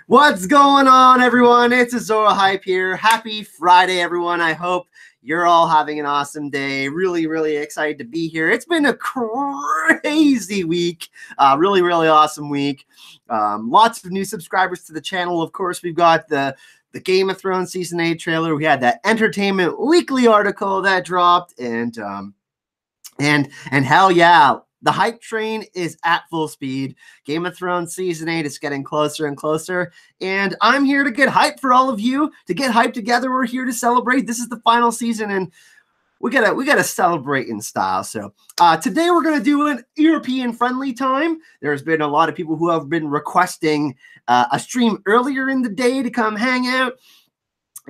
What's going on, everyone? It's Azora Hype here. Happy Friday, everyone. I hope you're all having an awesome day. Really, really excited to be here. It's been a crazy week. Really, really awesome week. Lots of new subscribers to the channel. Of course, we've got the Game of Thrones Season 8 trailer. We had that Entertainment Weekly article that dropped. And hell yeah, the hype train is at full speed. Game of Thrones Season 8 is getting closer and closer. And I'm here to get hype for all of you, to get hype together. We're here to celebrate. This is the final season, and we gotta celebrate in style. So today we're gonna do an European friendly time. There's been a lot of people who have been requesting a stream earlier in the day to come hang out.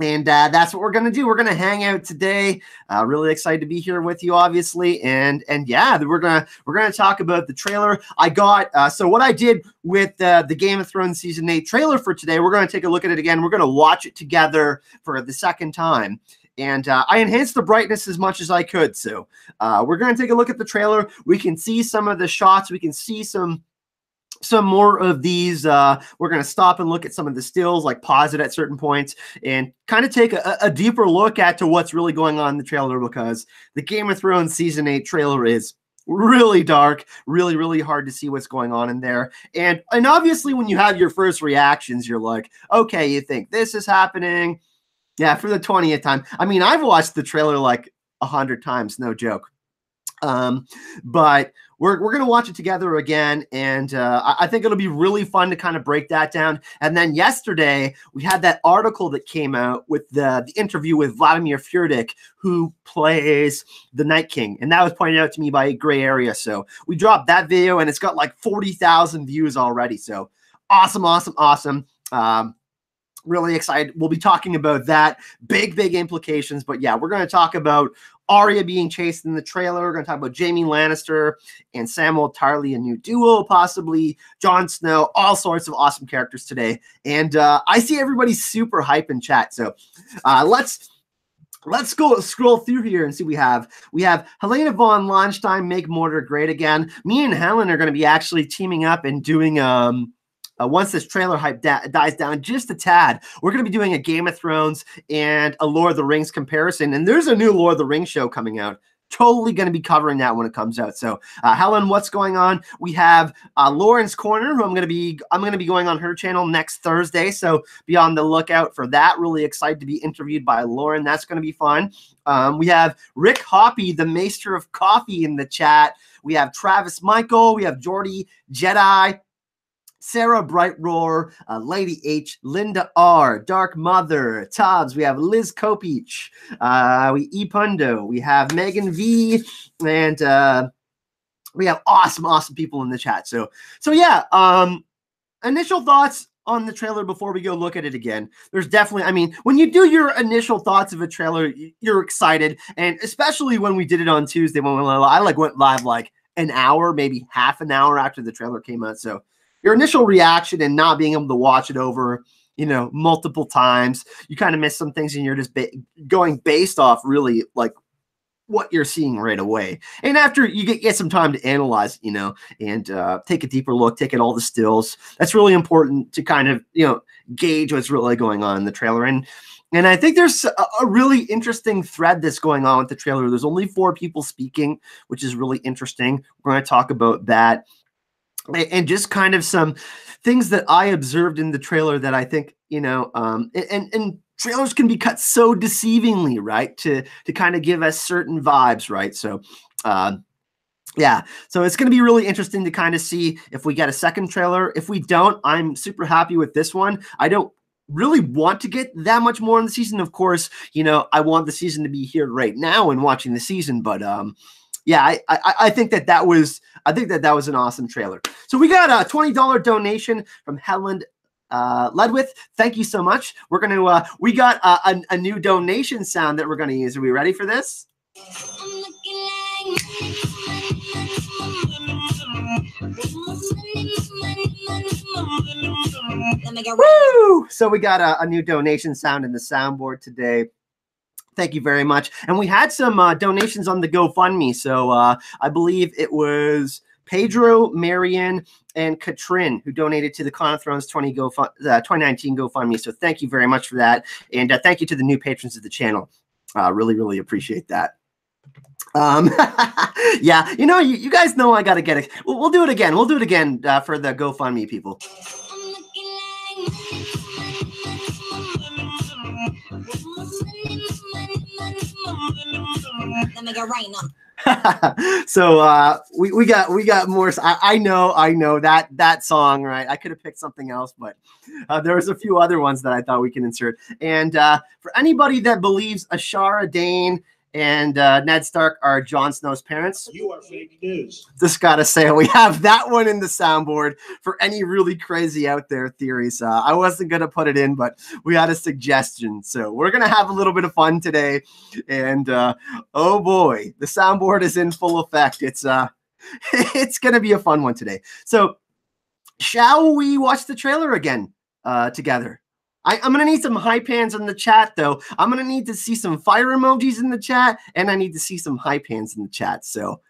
And that's what we're going to do. We're going to hang out today. Really excited to be here with you, obviously. And yeah, we're going to talk about the trailer. I got, so what I did with the Game of Thrones Season 8 trailer for today, we're going to take a look at it again. We're going to watch it together for the second time. And I enhanced the brightness as much as I could. So we're going to take a look at the trailer. We can see some of the shots. We can see some more of these. We're going to stop and look at some of the stills, like pause it at certain points and kind of take a deeper look at to what's really going on in the trailer, because the Game of Thrones Season 8 trailer is really dark, really, really hard to see what's going on in there. And obviously when you have your first reactions, you're like, okay, you think this is happening. Yeah, for the 20th time. I mean, I've watched the trailer like 100 times, no joke. But we're going to watch it together again, and I think it'll be really fun to kind of break that down. And then yesterday, we had that article that came out with the interview with Vladimir Furdik, who plays the Night King, and that was pointed out to me by Gray Area. So we dropped that video, and it's got like 40,000 views already. So awesome, awesome, awesome. Really excited. We'll be talking about that. Big implications. But yeah, we're going to talk about Arya being chased in the trailer. We're going to talk about Jaime Lannister and Samwell Tarly, a new duo, possibly Jon Snow, all sorts of awesome characters today. And I see everybody super hype in chat. So let's go scroll through here and see what we have Helena von Launstein, Make Mordor Great Again. Me and Helen are going to be actually teaming up and doing once this trailer hype dies down just a tad, we're going to be doing a Game of Thrones and a Lord of the Rings comparison. And there's a new Lord of the Rings show coming out. Totally going to be covering that when it comes out. So, Helen, what's going on? We have Lauren's Corner, who I'm going to be going on her channel next Thursday. So be on the lookout for that. Really excited to be interviewed by Lauren. That's going to be fun. We have Rick Hoppy, the Maester of Coffee, in the chat. We have Travis Michael. We have Jordy Jedi, Sarah Brightroar, Lady H, Linda R, Dark Mother, Tobbs. We have Liz Kopich, we Epundo, we have Megan V, and we have awesome people in the chat. So yeah, initial thoughts on the trailer before we go look at it again. There's definitely, I mean, when you do your initial thoughts of a trailer, you're excited, and especially when we did it on Tuesday when I went live like an hour, maybe half an hour after the trailer came out. So your initial reaction and not being able to watch it over, multiple times, you kind of miss some things, and you're just going based off really like what you're seeing right away. And after you get some time to analyze, and take a deeper look, take in all the stills, that's really important to kind of, gauge what's really going on in the trailer. And I think there's a really interesting thread that's going on with the trailer. There's only 4 people speaking, which is really interesting. We're going to talk about that. And just kind of some things that I observed in the trailer that I think, and trailers can be cut so deceivingly, right? To kind of give us certain vibes, right? So, yeah. So it's going to be really interesting to kind of see if we get a second trailer. If we don't, I'm super happy with this one. I don't really want to get that much more in the season. Of course, I want the season to be here right now and watching the season, but, yeah, I think that was an awesome trailer. So we got a $20 donation from Helen Ledwith. Thank you so much. We're gonna we got a new donation sound that we're gonna use. Are we ready for this? Woo! So we got a new donation sound in the soundboard today Thank you very much. And we had some donations on the GoFundMe. So I believe it was Pedro, Marion, and Katrin who donated to the Con of Thrones 2019 GoFundMe. So thank you very much for that. And thank you to the new patrons of the channel. Really, really appreciate that. Yeah, you know, you guys know I got to get it. We'll do it again. We'll do it again for the GoFundMe people. So we got more. I know that song, right? I could have picked something else, but there was a few other ones that I thought we can insert. And for anybody that believes Ashara Dane and Ned Stark are Jon Snow's parents, you are fake news. Just gotta say, we have that one in the soundboard for any really crazy out there theories. I wasn't gonna put it in, but we had a suggestion, so we're gonna have a little bit of fun today. And oh boy, the soundboard is in full effect. It's gonna be a fun one today. So shall we watch the trailer again together? I'm going to need some hype hands in the chat, though. I'm going to need to see some fire emojis in the chat, and I need to see some hype hands in the chat. So,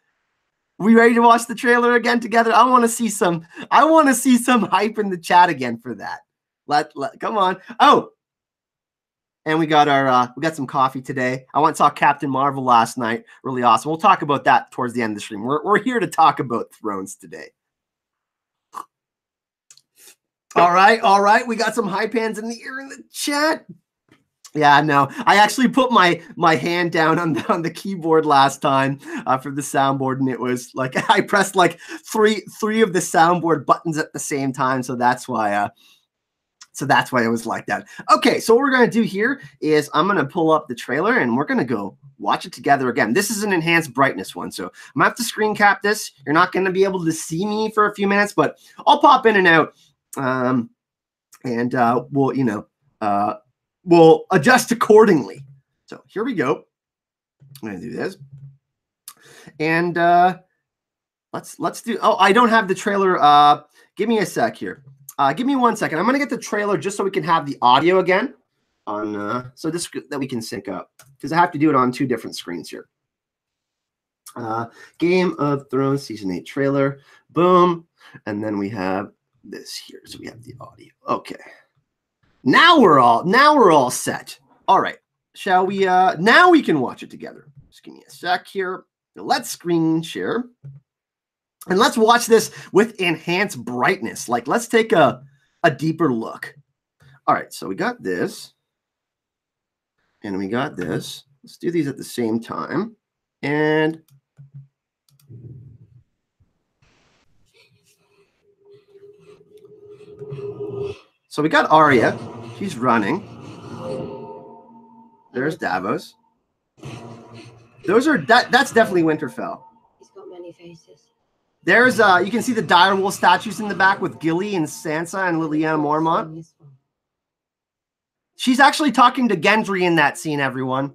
we ready to watch the trailer again together? I want to see some hype in the chat again for that. Come on. Oh, and we got some coffee today. I went and saw Captain Marvel last night. Really awesome. We'll talk about that towards the end of the stream. We're here to talk about Thrones today. All right. We got some hype hands in the ear in the chat. Yeah, no, I actually put my hand down on the keyboard last time for the soundboard, and it was like I pressed like three of the soundboard buttons at the same time, so that's why it was like that. Okay, so what we're gonna do here is I'm gonna pull up the trailer and we're gonna go watch it together again. This is an enhanced brightness one, so I'm gonna have to screen cap this. You're not gonna be able to see me for a few minutes, but I'll pop in and out. We'll adjust accordingly. So here we go. I'm gonna do this, and let's do. Oh, I don't have the trailer. Give me a sec here. Give me 1 second. I'm gonna get the trailer just so we can have the audio again on so this that we can sync up, because I have to do it on 2 different screens here. Game of Thrones season 8 trailer. Boom, and then we have this here, so we have the audio. Okay, now we're all set. All right, shall we now we can watch it together. Just give me a sec here. Let's screen share and let's watch this with enhanced brightness. Like, let's take a deeper look. All right, so we got this and we got this. Let's do these at the same time. And so we got Arya. She's running. There's Davos. That's definitely Winterfell. He's got many faces. There's you can see the direwolf statues in the back with Gilly and Sansa and Lyanna Mormont. She's actually talking to Gendry in that scene, everyone.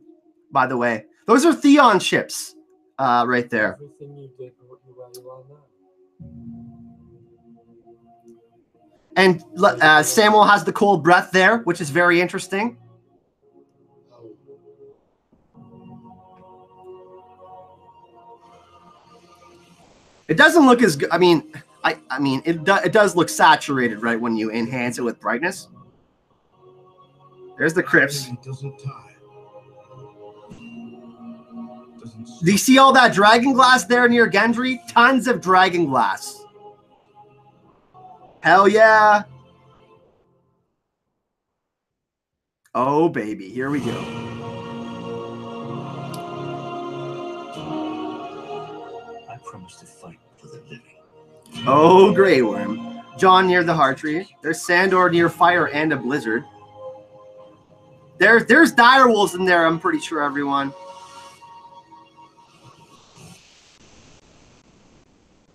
By the way, those are Theon ships right there. Everything you did brought you where you are now. And Samwell has the cold breath there, which is very interesting. It doesn't look as good. I mean, it does look saturated, right, when you enhance it with brightness. There's the Crypts. Do you see all that dragon glass there near Gendry? Tons of dragon glass. Hell yeah. Oh, baby. Here we go. I promise to fight for the living. Oh, Grey Worm. Jon near the Heart Tree. There's Sandor near fire and a blizzard. There's direwolves in there, I'm pretty sure, everyone.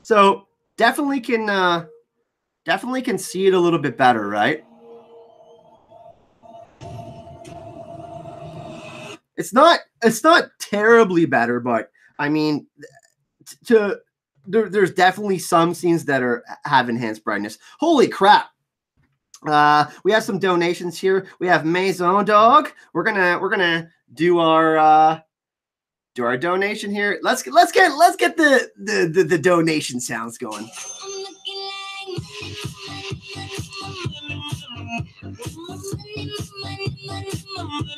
So definitely can see it a little bit better, right? It's not terribly better, but I mean, there's definitely some scenes that have enhanced brightness. Holy crap! We have some donations here. We have Maison Dog. We're gonna do our donation here. Let's get the donation sounds going.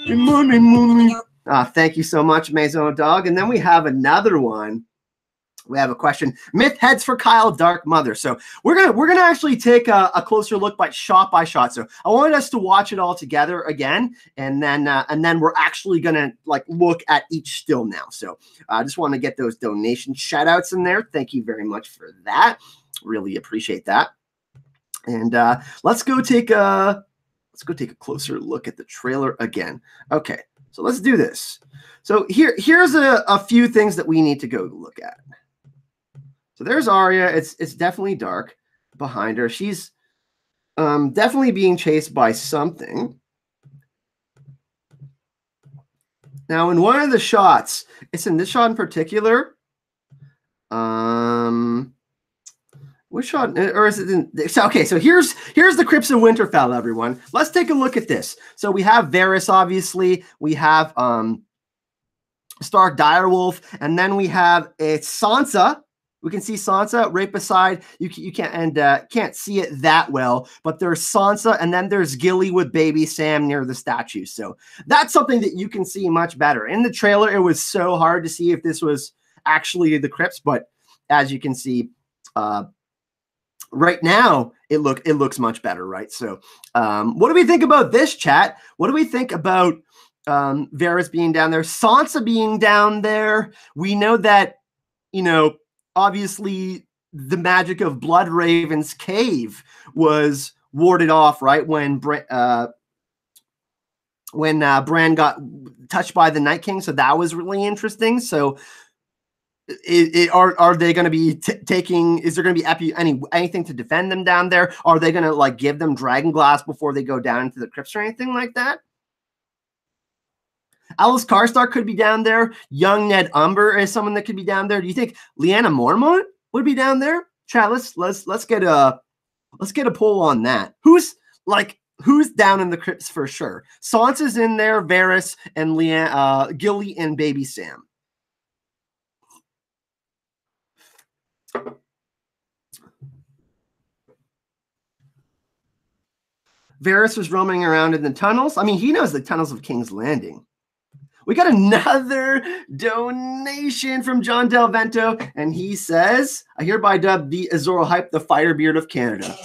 Money. Thank you so much, Maison Dog. And then we have another one. We have a question. Myth heads for Kyle, Dark Mother. So we're gonna actually take a closer look by shot. So I wanted us to watch it all together again, and then we're actually gonna like look at each still now. So I just want to get those donation shout outs in there. Thank you very much for that. Really appreciate that. And let's go take a closer look at the trailer again. Okay, so let's do this. So here's a few things that we need to go look at. So there's Arya. It's definitely dark behind her. She's definitely being chased by something. Now, in one of the shots, it's in this shot in particular. Which shot, or is it in? Okay, so here's the Crypts of Winterfell, everyone. Let's take a look at this. So we have Varys, obviously. We have Stark Direwolf, and then we have Sansa. We can see Sansa right beside you. You can't see it that well, but there's Sansa, and then there's Gilly with baby Sam near the statue. So that's something that you can see much better. In the trailer, it was so hard to see if this was actually the Crypts, but as you can see, right now it looks much better, right? So, what do we think about this, chat? What do we think about Varys being down there, Sansa being down there? We know that, obviously the magic of Bloodraven's cave was warded off, right? When Bran got touched by the Night King. So that was really interesting. So are they going to be taking, is there going to be anything to defend them down there? Are they going to like give them dragon glass before they go down into the crypts or anything like that? Alice Karstark could be down there. Young Ned Umber is someone that could be down there. Do you think Lyanna Mormont would be down there? Chat, let's get a poll on that. Who's down in the crypts for sure? Sansa's in there, Varys and Gilly and baby Sam. Varys was roaming around in the tunnels. I mean, he knows the tunnels of King's Landing. We got another donation from John Del Vento, and he says, I hereby dub the Azor Hype the Firebeard of Canada.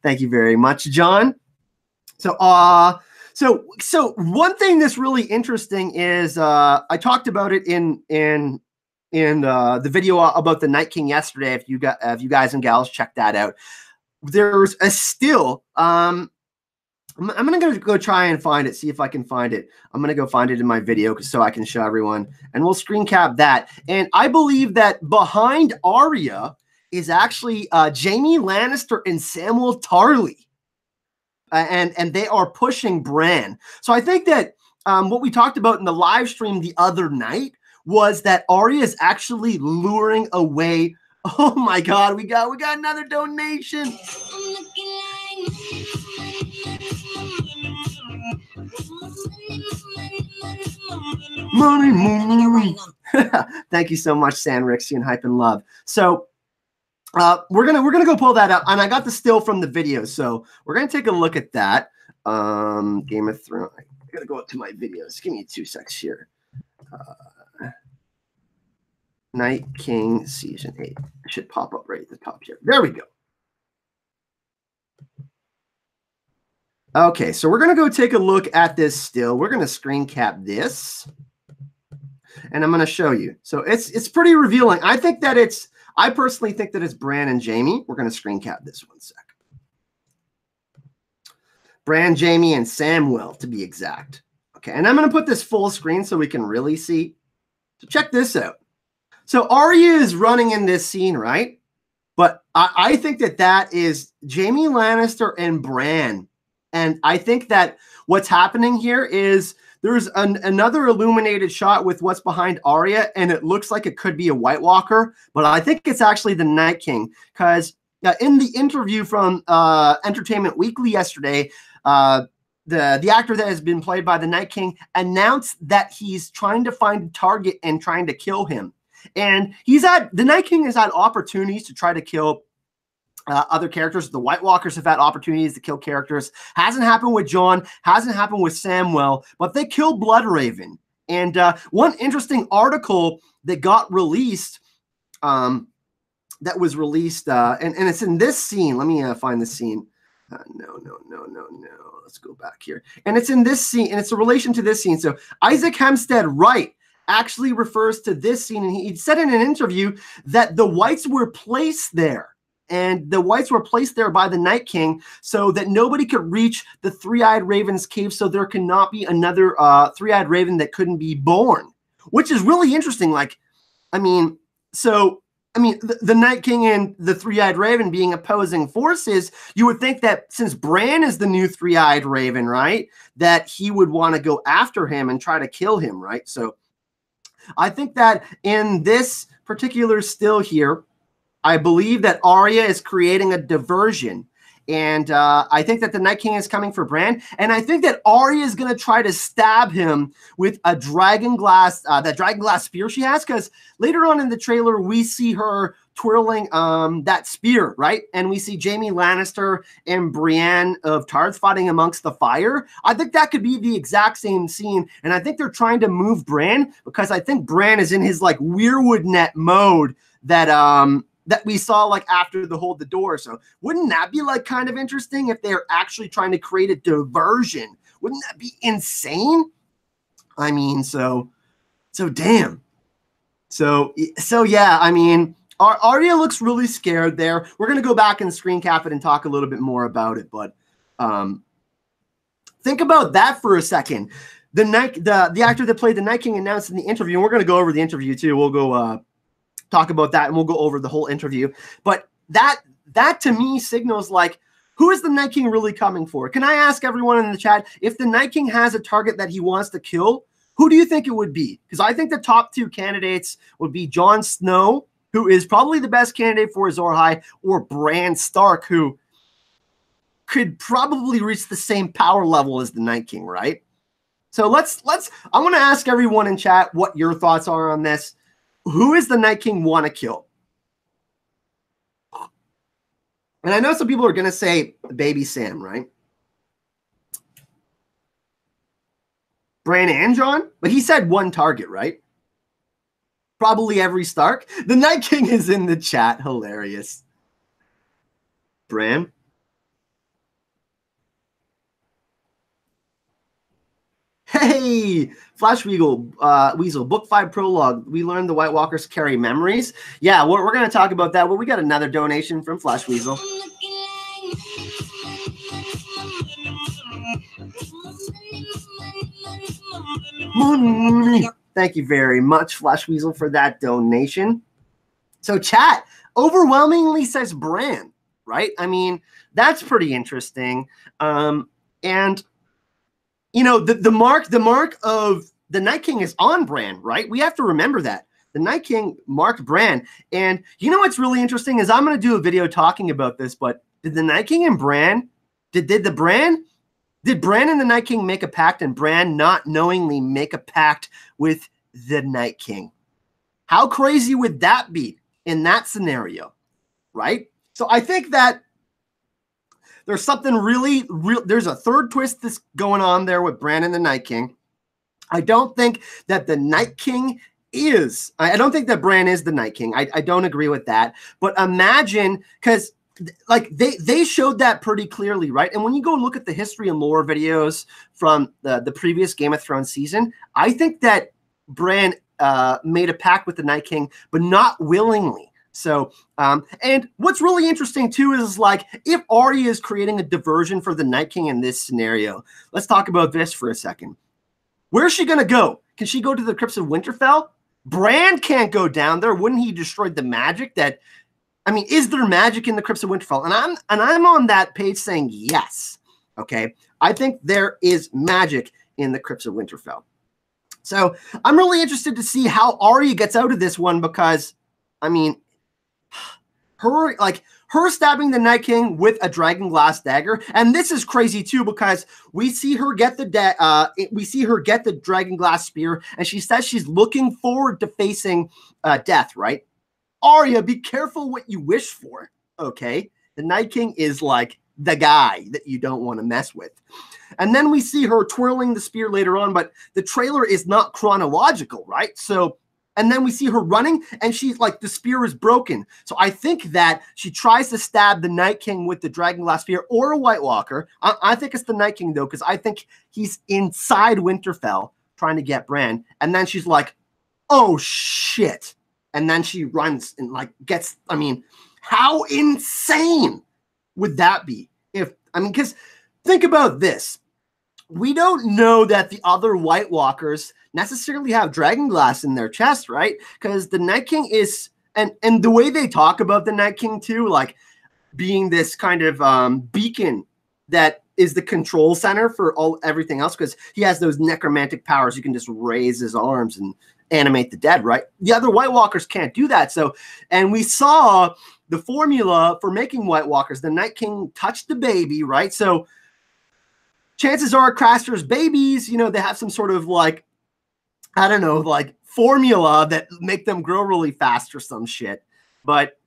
Thank you very much, John. So one thing that's really interesting is I talked about it in the video about the Night King yesterday. If you guys and gals check that out, there's a still. I'm gonna go try and find it. See if I can find it. I'm gonna go find it in my video so I can show everyone, and we'll screen cap that. And I believe that behind Arya is actually Jaime Lannister and Samwell Tarly, and they are pushing Bran. So I think that what we talked about in the live stream the other night was that Arya is actually luring away. Oh my God, we got another donation. Money. Thank you so much, Sanrixian Hype and Love. So we're gonna go pull that up, and I got the still from the video, so we're gonna take a look at that. Game of Thrones. I gotta go up to my videos. Give me 2 seconds here. Night King Season 8. It should pop up right at the top here. There we go. Okay, so we're going to go take a look at this still. We're going to screen cap this, and I'm going to show you. So it's pretty revealing. I personally think that it's Bran and Jaime. We're going to screen cap this 1 sec. Bran, Jaime, and Samwell, to be exact. Okay, and I'm going to put this full screen so we can really see. So check this out. So Arya is running in this scene, right? But I think that is Jaime Lannister and Bran. And I think that what's happening here is there's another illuminated shot with what's behind Arya, and it looks like it could be a White Walker, but I think it's actually the Night King, because in the interview from Entertainment Weekly yesterday, the actor that has been played by the Night King announced that he's trying to find a target and trying to kill him. And the Night King has had opportunities to try to kill other characters. The White Walkers have had opportunities to kill characters. Hasn't happened with Jon, hasn't happened with Samwell, but they killed Bloodraven. And one interesting article that got released, and it's in this scene. Let me find the scene. No. Let's go back here. And it's in this scene, and it's in relation to this scene. So Isaac Hempstead Wright actually refers to this scene, and he said in an interview that the Whites were placed there. And the Whites were placed there by the Night King so that nobody could reach the Three-Eyed Raven's cave, so there cannot be another Three-Eyed Raven that couldn't be born, which is really interesting. The Night King and the Three-Eyed Raven being opposing forces, you would think that since Bran is the new Three-Eyed Raven, right, that he would want to go after him and try to kill him, right? So I think that in this particular still here, I believe that Arya is creating a diversion. And I think that the Night King is coming for Bran. And I think that Arya is going to try to stab him with a dragonglass, that dragonglass spear she has. Because later on in the trailer, we see her twirling that spear, right? And we see Jaime Lannister and Brienne of Tarth fighting amongst the fire. I think that could be the exact same scene. And I think they're trying to move Bran because I think Bran is in his like Weirwood net mode that we saw after the Hold the Door. So wouldn't that be kind of interesting if they're actually trying to create a diversion? Wouldn't that be insane? I mean, so damn. So yeah, I mean, Arya looks really scared there. We're going to go back and screen cap it and talk a little bit more about it. But think about that for a second. The actor that played the Night King announced in the interview, and we're going to go over the interview too. We'll go talk about that, and we'll go over the whole interview. But that to me signals who is the Night King really coming for? Can I ask everyone in the chat, if the Night King has a target that he wants to kill, who do you think it would be? Because I think the top two candidates would be Jon Snow, who is probably the best candidate for Azor Ahai, or Bran Stark, who could probably reach the same power level as the Night King, right? So I want to ask everyone in chat what your thoughts are on this. Who is the Night King want to kill? And I know some people are going to say Baby Sam, right? Bran and Jon? But he said one target, right? Probably every Stark. The Night King is in the chat. Hilarious. Bran? Hey, Flash Weasel, Book 5 Prologue. We learned the White Walkers carry memories. Yeah, we're going to talk about that. Well, we got another donation from Flash Weasel. Thank you very much, Flash Weasel, for that donation. So chat overwhelmingly says Bran, right? I mean, that's pretty interesting. And you know, the mark of the Night King is on Bran, right? We have to remember that. The Night King marked Bran. And you know what's really interesting is I'm going to do a video talking about this, but did the Night King and Bran, did Bran and the Night King make a pact and Bran not knowingly make a pact with the Night King? How crazy would that be in that scenario, right? So I think that there's something really real. There's a third twist that's going on there with Bran and the Night King. I don't think that the Night King is. I don't think that Bran is the Night King. I don't agree with that. But imagine, because they showed that pretty clearly, right? And when you go and look at the history and lore videos from the previous Game of Thrones season, I think that Bran made a pact with the Night King, but not willingly. So, and what's really interesting too is if Arya is creating a diversion for the Night King in this scenario, let's talk about this for a second. Where's she going to go? Can she go to the Crypts of Winterfell? Bran can't go down there. Wouldn't he destroy the magic that, I mean, is there magic in the Crypts of Winterfell? And I'm on that page saying yes. Okay. I think there is magic in the Crypts of Winterfell. So I'm really interested to see how Arya gets out of this one because, I mean, her stabbing the Night King with a dragon glass dagger, and this is crazy too because we see her get the dragon glass spear, and she says she's looking forward to facing death. Right, Arya, be careful what you wish for. Okay, the Night King is like the guy that you don't want to mess with. And then we see her twirling the spear later on, but the trailer is not chronological, right? So, and then we see her running, and she's like, the spear is broken. So I think that she tries to stab the Night King with the dragon glass spear or a White Walker. I think it's the Night King, though, because I think he's inside Winterfell trying to get Bran. And then she's like, oh, shit. And then she runs and like gets, I mean, how insane would that be? Because think about this. We don't know that the other White Walkers necessarily have dragon glass in their chest, right? Because the Night King is, and the way they talk about the Night King too, like being this kind of beacon that is the control center for everything else, because he has those necromantic powers. You can just raise his arms and animate the dead, right? The other White Walkers can't do that. So, and we saw the formula for making White Walkers. The Night King touched the baby, right? So chances are Craster's babies, you know, they have some sort of like, I don't know, like formula that make them grow really fast or some shit. But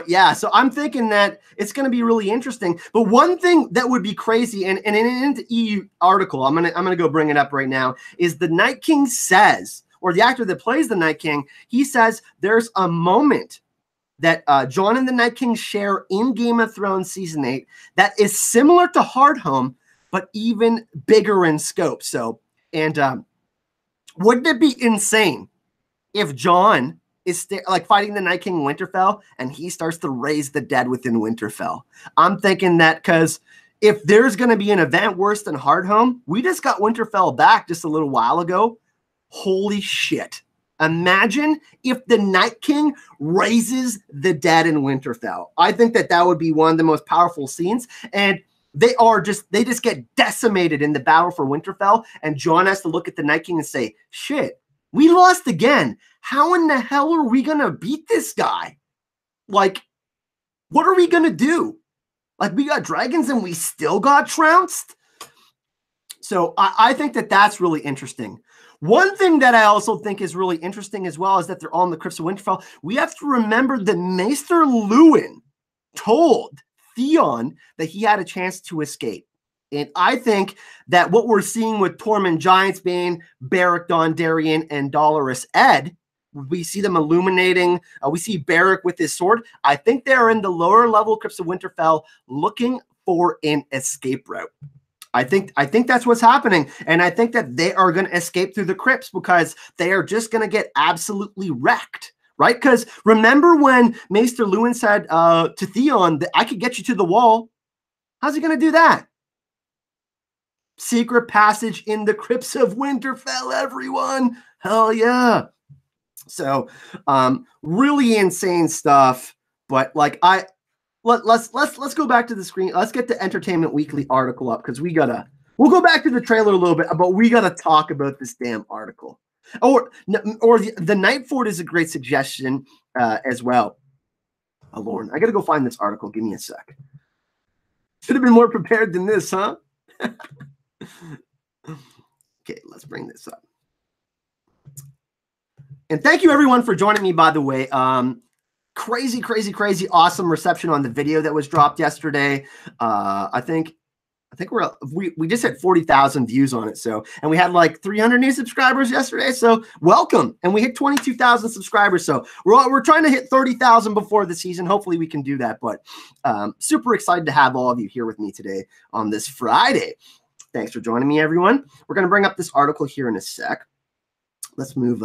yeah, so I'm thinking that it's going to be really interesting. But one thing that would be crazy, and in an EU article, I'm gonna go bring it up right now, is the Night King says, or the actor that plays the Night King, he says there's a moment that Jon and the Night King share in Game of Thrones Season 8 that is similar to Hardhome, but even bigger in scope. So, and wouldn't it be insane if Jon is like fighting the Night King in Winterfell and he starts to raise the dead within Winterfell? I'm thinking that because if there's going to be an event worse than Hardhome, we just got Winterfell back just a little while ago. Holy shit. Imagine if the Night King raises the dead in Winterfell. I think that that would be one of the most powerful scenes. And they just get decimated in the battle for Winterfell. And Jon has to look at the Night King and say, shit, we lost again. How in the hell are we going to beat this guy? Like, what are we going to do? Like, we got dragons and we still got trounced? So I think that that's really interesting. One thing that I also think is really interesting as well is that they're all in the Crypts of Winterfell. We have to remember that Maester Luwin told Theon that he had a chance to escape. And I think that what we're seeing with Tormund Giantsbane, Beric Dondarrion, and Dolorous Ed, we see them illuminating. We see Beric with his sword. I think they're in the lower level Crypts of Winterfell looking for an escape route. I think that's what's happening. And I think that they are going to escape through the crypts because they are just going to get absolutely wrecked, right? Because remember when Maester Luwin said to Theon that I could get you to the wall? How's he going to do that? Secret passage in the Crypts of Winterfell, everyone. Hell yeah. So really insane stuff. But like let's go back to the screen. Let's get the Entertainment Weekly article up because we'll go back to the trailer a little bit, but we got to talk about this damn article. Or the Night Fort is a great suggestion as well. Oh, Lauren, I got to go find this article. Give me a sec. Should have been more prepared than this, huh? Okay, let's bring this up. And thank you everyone for joining me, by the way. Crazy awesome reception on the video that was dropped yesterday. I think we just hit 40,000 views on it. So, and we had like 300 new subscribers yesterday. So welcome. And we hit 22,000 subscribers. So we're trying to hit 30,000 before the season. Hopefully we can do that. But super excited to have all of you here with me today on this Friday. Thanks for joining me, everyone. We're going to bring up this article here in a sec. Let's move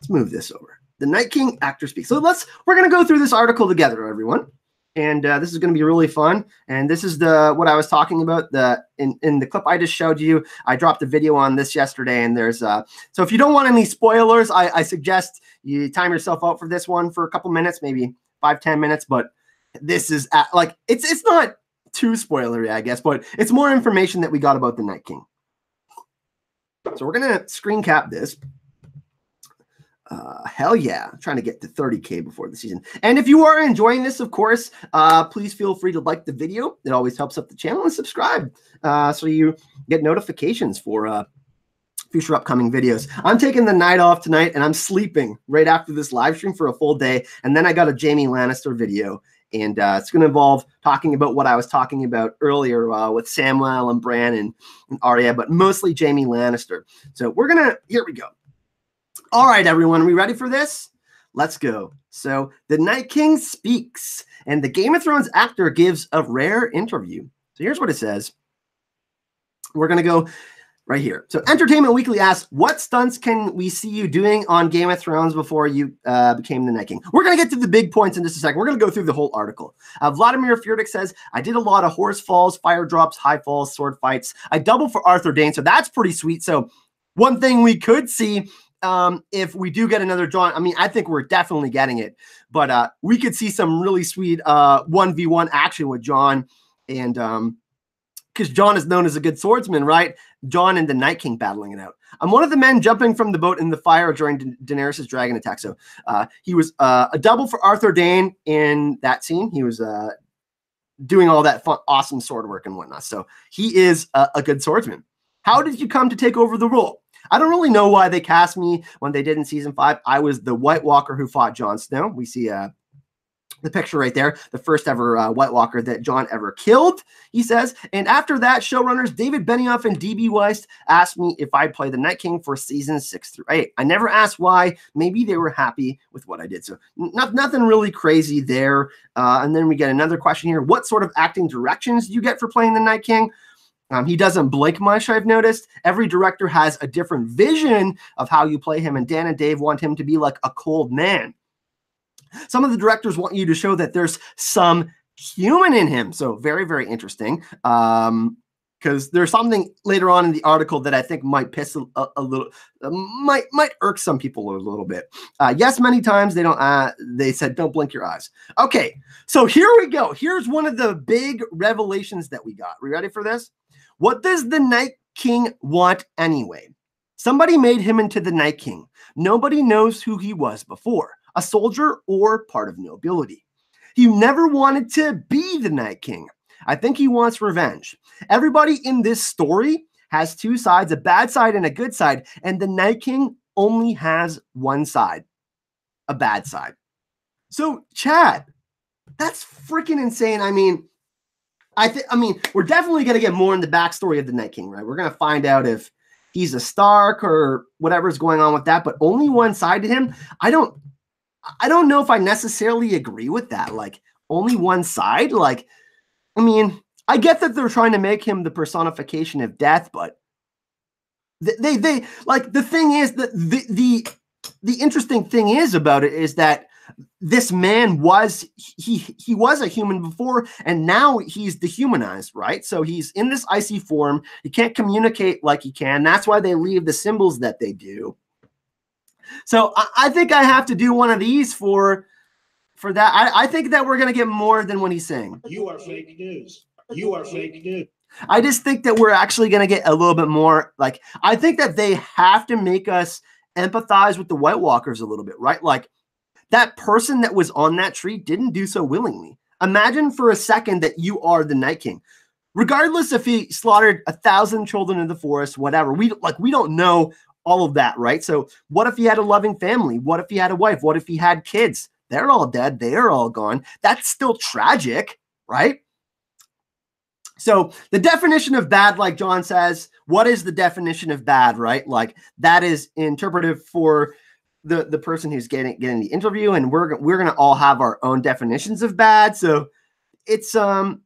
this over. The Night King actor speaks. So we're going to go through this article together, everyone. And this is going to be really fun. And this is what I was talking about in the clip I just showed you. I dropped a video on this yesterday, and there's so if you don't want any spoilers, I suggest you time yourself out for this one for a couple minutes, maybe 5-10 minutes. But this is like it's not too spoilery, I guess, but it's more information that we got about the Night King. So we're going to screen cap this. Hell yeah. I'm trying to get to 30K before the season. And if you are enjoying this, of course, please feel free to like the video. It always helps up the channel, and subscribe so you get notifications for future upcoming videos. I'm taking the night off tonight, and I'm sleeping right after this live stream for a full day. And then I got a Jaime Lannister video, and it's going to involve talking about what I was talking about earlier with Samwell and Bran and Arya, but mostly Jaime Lannister. So here we go. All right, everyone, are we ready for this? Let's go. So the Night King speaks, and the Game of Thrones actor gives a rare interview. So here's what it says. We're going to go right here. So Entertainment Weekly asks, what stunts can we see you doing on Game of Thrones before you became the Night King? We're going to get to the big points in just a second. We're going to go through the whole article. Vladimir Furtick says, I did a lot of horse falls, fire drops, high falls, sword fights. I doubled for Arthur Dayne, so that's pretty sweet. So one thing we could see if we do get another Jon, I mean, I think we're definitely getting it, but we could see some really sweet 1v1 action with Jon, and because Jon is known as a good swordsman, right? Jon and the Night King battling it out. I'm one of the men jumping from the boat in the fire during Daenerys' dragon attack. So he was a double for Arthur Dayne in that scene. He was doing all that fun, awesome sword work and whatnot. So he is a good swordsman. How did you come to take over the role? I don't really know why they cast me when they did in season 5. I was the White Walker who fought Jon Snow. We see the picture right there, the first ever White Walker that Jon ever killed, he says. And after that, showrunners David Benioff and D.B. Weiss asked me if I'd play the Night King for seasons 6 through 8. I never asked why. Maybe they were happy with what I did. So nothing really crazy there. And then we get another question here. What sort of acting directions do you get for playing the Night King? He doesn't blink much, I've noticed. Every director has a different vision of how you play him, and Dan and Dave want him to be like a cold man. Some of the directors want you to show that there's some human in him. So very, very interesting. Because there's something later on in the article that I think might piss a little, might irk some people a little bit. Yes, many times they said, don't blink your eyes. Okay, so here we go. Here's one of the big revelations that we got. We ready for this? What does the Night King want anyway? Somebody made him into the Night King. Nobody knows who he was before, a soldier or part of nobility. He never wanted to be the Night King. I think he wants revenge. Everybody in this story has two sides, a bad side and a good side, and the Night King only has one side, a bad side. So, Chad, that's freaking insane. I mean, we're definitely going to get more in the backstory of the Night King, right? We're going to find out if he's a Stark or whatever's going on with that, but only one side to him. I don't know if I necessarily agree with that. Like, only one side? Like, I mean, I get that they're trying to make him the personification of death, but they like, the thing is that the interesting thing is about it is that this man was he was a human before, and now he's dehumanized, right? So he's in this icy form. He can't communicate like he can. That's why they leave the symbols that they do. So I think I have to do one of these for that. I think that we're going to get more than what he's saying. You are fake news. You are fake news. I just think that we're actually going to get a little bit more. Like, I think that they have to make us empathize with the White Walkers a little bit, right? Like, that person that was on that tree didn't do so willingly. Imagine for a second that you are the Night King. Regardless if he slaughtered 1,000 children in the forest, whatever. We don't know all of that, right? So what if he had a loving family? What if he had a wife? What if he had kids? They're all dead. They're all gone. That's still tragic, right? So the definition of bad, like John says, what is the definition of bad, right? Like, that is interpretive for the person who's getting the interview, and we're gonna all have our own definitions of bad. So it's going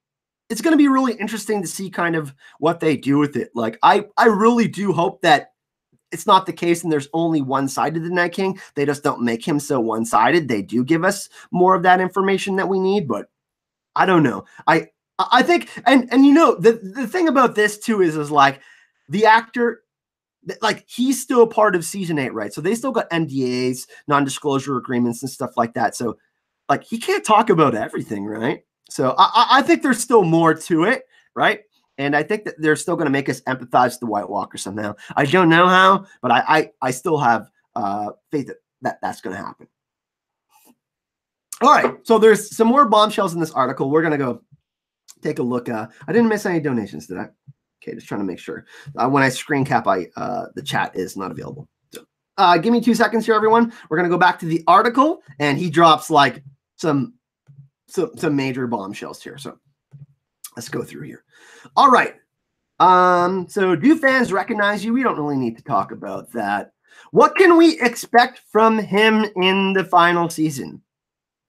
to be really interesting to see kind of what they do with it. Like, I really do hope that it's not the case and there's only one side to the Night King. They just don't make him so one-sided. They do give us more of that information that we need, but I don't know. I think, and you know, the thing about this too is like, the actor, like, he's still part of season 8, right? So they still got NDAs, non-disclosure agreements and stuff like that. So, like, he can't talk about everything, right? So I think there's still more to it, right? And I think that they're still going to make us empathize with the White Walker somehow. I don't know how, but I still have faith that's going to happen. All right, so there's some more bombshells in this article. We're going to go take a look. I didn't miss any donations, did I? Okay, just trying to make sure. When I screen cap, the chat is not available. So, give me 2 seconds here, everyone. We're going to go back to the article, and he drops like some major bombshells here. So let's go through here. All right. So do fans recognize you? We don't really need to talk about that. What can we expect from him in the final season?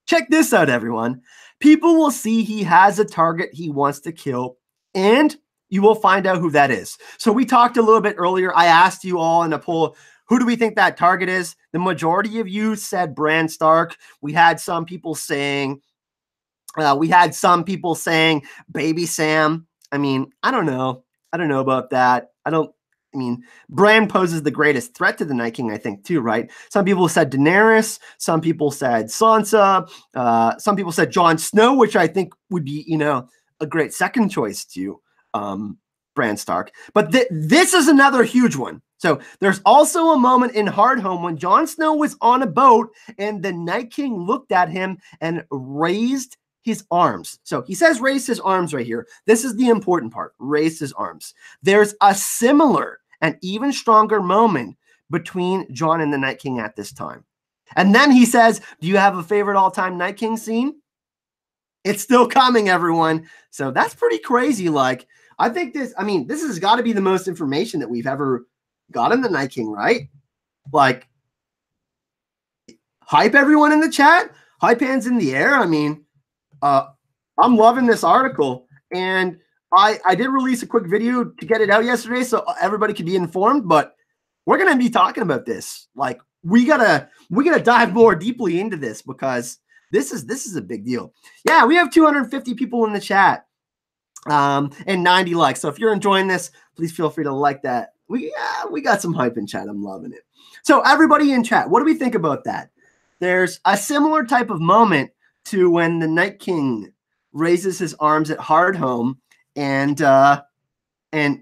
Check this out, everyone. People will see he has a target he wants to kill, and you will find out who that is. So we talked a little bit earlier. I asked you all in a poll, who do we think that target is? The majority of you said Bran Stark. We had some people saying Baby Sam. I mean, I don't know. I don't know about that. Bran poses the greatest threat to the Night King, I think, too, right? Some people said Daenerys. Some people said Sansa. Some people said Jon Snow, which I think would be, a great second choice to Bran Stark. But this is another huge one. So there's also a moment in Hardhome when Jon Snow was on a boat and the Night King looked at him and raised his arms. So he says raised his arms right here. This is the important part, raised his arms. There's a similar and even stronger moment between Jon and the Night King at this time. And then he says, do you have a favorite all-time Night King scene? It's still coming, everyone. So that's pretty crazy. Like, I think this has got to be the most information that we've ever gotten the Night King, right? Like, hype everyone in the chat. Hype hands in the air. I'm loving this article. And I did release a quick video to get it out yesterday so everybody could be informed, but we're going to be talking about this. Like, we gotta dive more deeply into this because this is a big deal. Yeah, we have 250 people in the chat and 90 likes. So if you're enjoying this, please feel free to like that. We got some hype in chat. I'm loving it. So everybody in chat, what do we think about that? There's a similar type of moment to when the Night King raises his arms at Hardhome and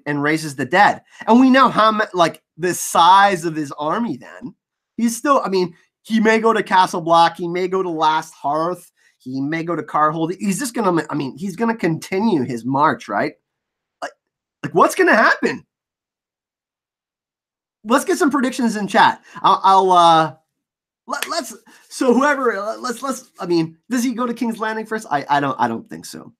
raises the dead. And we know how like the size of his army then. He's still, he may go to Castle Black, he may go to Last Hearth, he may go to Carhold. He's just gonna, he's gonna continue his march, right? Like what's gonna happen? Let's get some predictions in chat. Let's does he go to King's Landing first? I don't think so.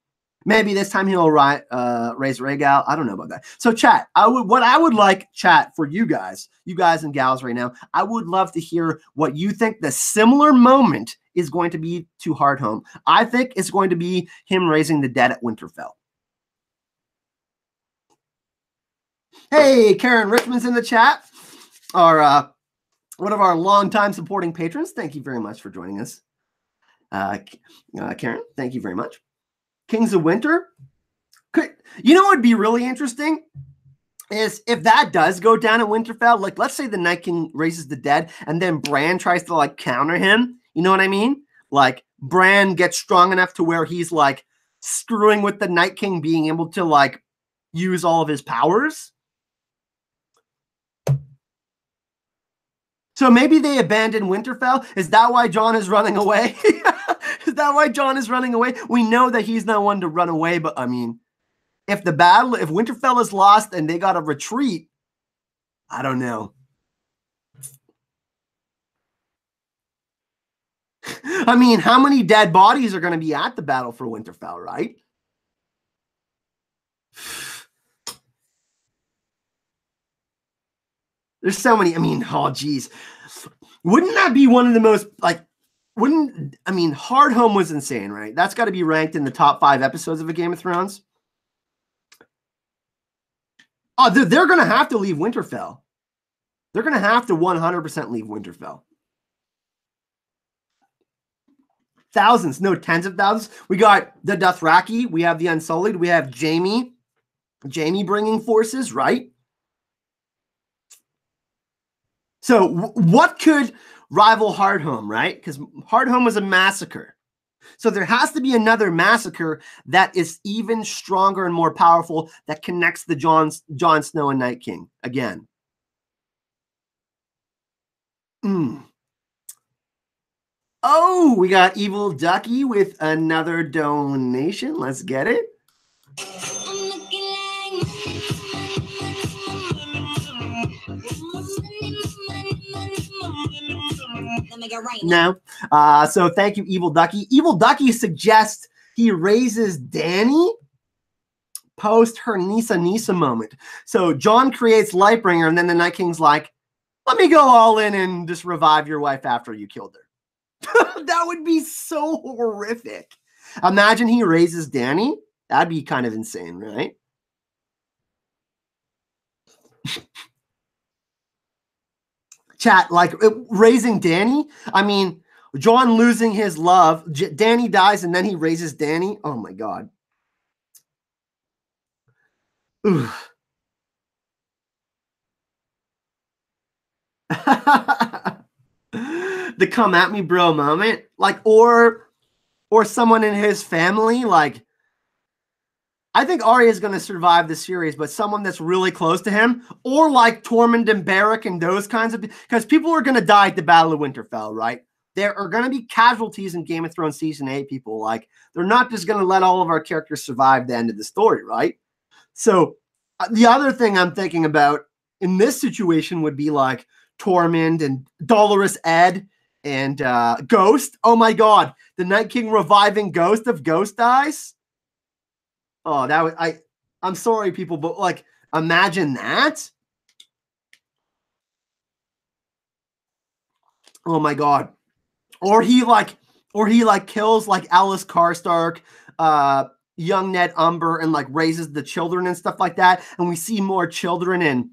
Maybe this time he'll raise Rhaegal. I don't know about that. So chat, what I would like chat for you guys and gals right now, I would love to hear what you think the similar moment is going to be to Hardhome. I think it's going to be him raising the dead at Winterfell. Hey, Karen Richmond's in the chat. One of our longtime supporting patrons. Thank you very much for joining us. Karen, thank you very much. Kings of Winter. You know what would be really interesting is if that does go down at Winterfell, like let's say the Night King raises the dead and then Bran tries to like counter him. You know what I mean? Like Bran gets strong enough to where he's like screwing with the Night King being able to like use all of his powers. So maybe they abandoned Winterfell. Is that why Jon is running away? Is that why Jon is running away? We know that he's not one to run away, but if Winterfell is lost and they got to retreat, I don't know. How many dead bodies are going to be at the battle for Winterfell, right? There's so many. Oh, geez. Wouldn't that be one of the most, Hardhome was insane, right? That's got to be ranked in the top 5 episodes of A Game of Thrones. Oh, they're going to have to leave Winterfell. They're going to have to 100% leave Winterfell. Thousands, no, tens of thousands. We got the Dothraki. We have the Unsullied. We have Jaime bringing forces, right? So what could rival Hardhome, right? Because Hardhome was a massacre. So there has to be another massacre that is even stronger and more powerful that connects the Jon Snow and Night King again. Oh, we got Evil Ducky with another donation. Let's get it. No. So thank you, Evil Ducky. Evil Ducky suggests he raises Dany post her Nisa moment. So Jon creates Lightbringer, and then the Night King's like, let me go all in and just revive your wife after you killed her. That would be so horrific. Imagine he raises Dany. That'd be kind of insane, right? Chat, like raising Dany. I mean, Jon losing his love. Dany dies and then he raises Dany. Oh my God. Ooh. The come at me bro moment. Like, or someone in his family. Like, I think Arya is going to survive the series, but someone that's really close to him, or like Tormund and Beric and those kinds of, because people are going to die at the Battle of Winterfell, right? There are going to be casualties in Game of Thrones Season 8, people. Like, they're not just going to let all of our characters survive the end of the story, right? So the other thing I'm thinking about in this situation would be like Tormund and Dolorous Ed and Ghost. Oh my God. The Night King reviving Ghost if Ghost dies. Oh, that was I'm sorry, people, but like, imagine that. Oh my God. Or he kills like Alice Karstark, young Ned Umber, and like raises the children and stuff like that. And we see more children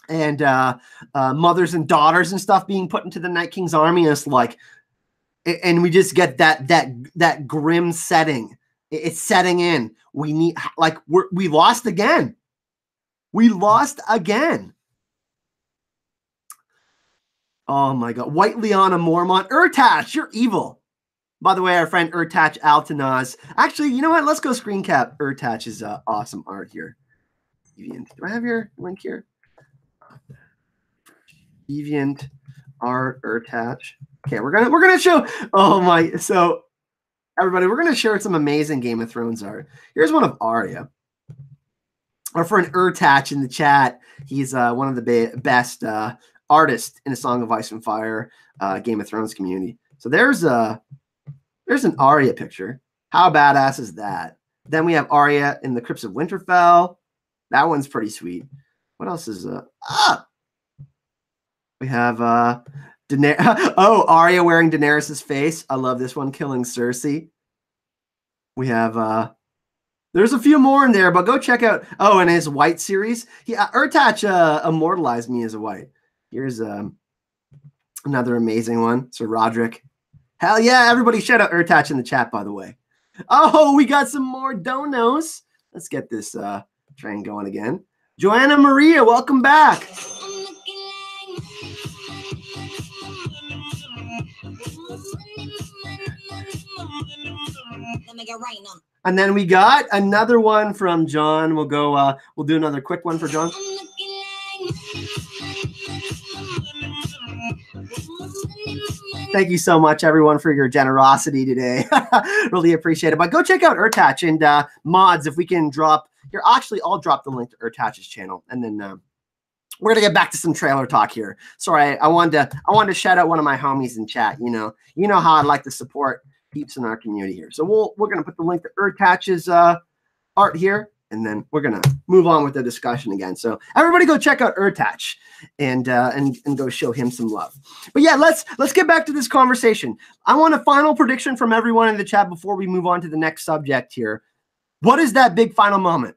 and mothers and daughters and stuff being put into the Night King's army. And it's like, and we just get that grim setting. It's setting in. We need, like, we lost again. We lost again. Oh my God. White Liana Mormont. Urtach, you're evil. By the way, our friend Urtach Altanaz. Actually, you know what? Let's go screen cap Urtach's awesome art here. Deviant. Do I have your link here? Deviant art Urtach. Okay, we're gonna show. Oh my. So everybody, we're gonna share some amazing Game of Thrones art. Here's one of Arya. Our friend Urtach in the chat. He's one of the best artists in A Song of Ice and Fire Game of Thrones community. So there's an Arya picture. How badass is that? Then we have Arya in the Crypts of Winterfell. That one's pretty sweet. What else is we have oh, Arya wearing Daenerys's face. I love this one, killing Cersei. We have there's a few more in there, but go check out. Oh, and his White series. Urtach immortalized me as a White. Here's another amazing one. Sir Roderick. Hell yeah, everybody shout out Urtach in the chat, by the way. Oh, we got some more donos. Let's get this train going again. Joanna Maria, welcome back. And then we got another one from John. We'll go, we'll do another quick one for John. Thank you so much, everyone, for your generosity today. Really appreciate it. But go check out Urtach and mods if we can drop here. Actually, I'll drop the link to Urtach's channel, and then we're gonna get back to some trailer talk here. Sorry, I wanted to shout out one of my homies in chat. You know how I'd like to support peeps in our community here. So we're gonna put the link to Urtach's art here, and then we're gonna move on with the discussion again. So everybody go check out Urtach and go show him some love. But yeah, let's get back to this conversation. I want a final prediction from everyone in the chat before we move on to the next subject here. What is that big final moment?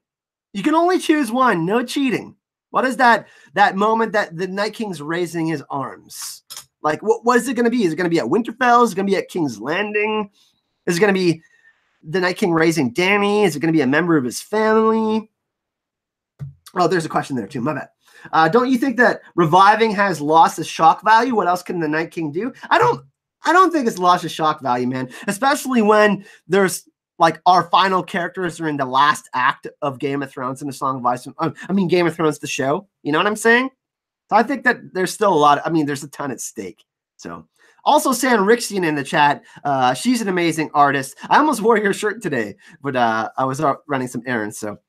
You can only choose one, no cheating. What is that moment that the Night King's raising his arms? Like, what is it going to be? Is it going to be at Winterfell? Is it going to be at King's Landing? Is it going to be the Night King raising Dany? Is it going to be a member of his family? Oh, there's a question there too. My bad. Don't you think that reviving has lost its shock value? What else can the Night King do? I don't think it's lost its shock value, man. Especially when there's like our final characters are in the last act of Game of Thrones and A Song of Ice. I mean, Game of Thrones, the show. You know what I'm saying? So I think that there's still a lot. There's a ton at stake. So Also, Sanrixian in the chat. She's an amazing artist. I almost wore your shirt today, but I was out running some errands, so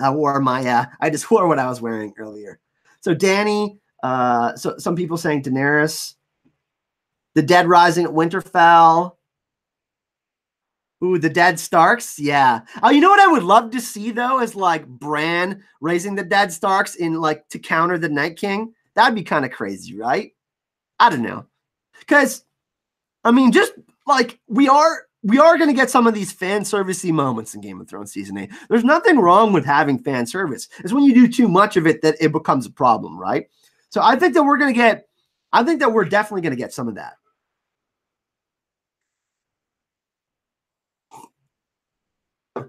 I wore my. I just wore what I was wearing earlier. So Danny. So some people saying Daenerys, the dead rising at Winterfell. Ooh, the dead Starks. Yeah. Oh, you know what I would love to see though is like Bran raising the dead Starks in like to counter the Night King. That'd be kind of crazy, right? I don't know. Because, I mean, just like we are going to get some of these fan servicey moments in Game of Thrones Season 8. There's nothing wrong with having fan service. It's when you do too much of it that it becomes a problem, right? So I think that we're definitely going to get some of that.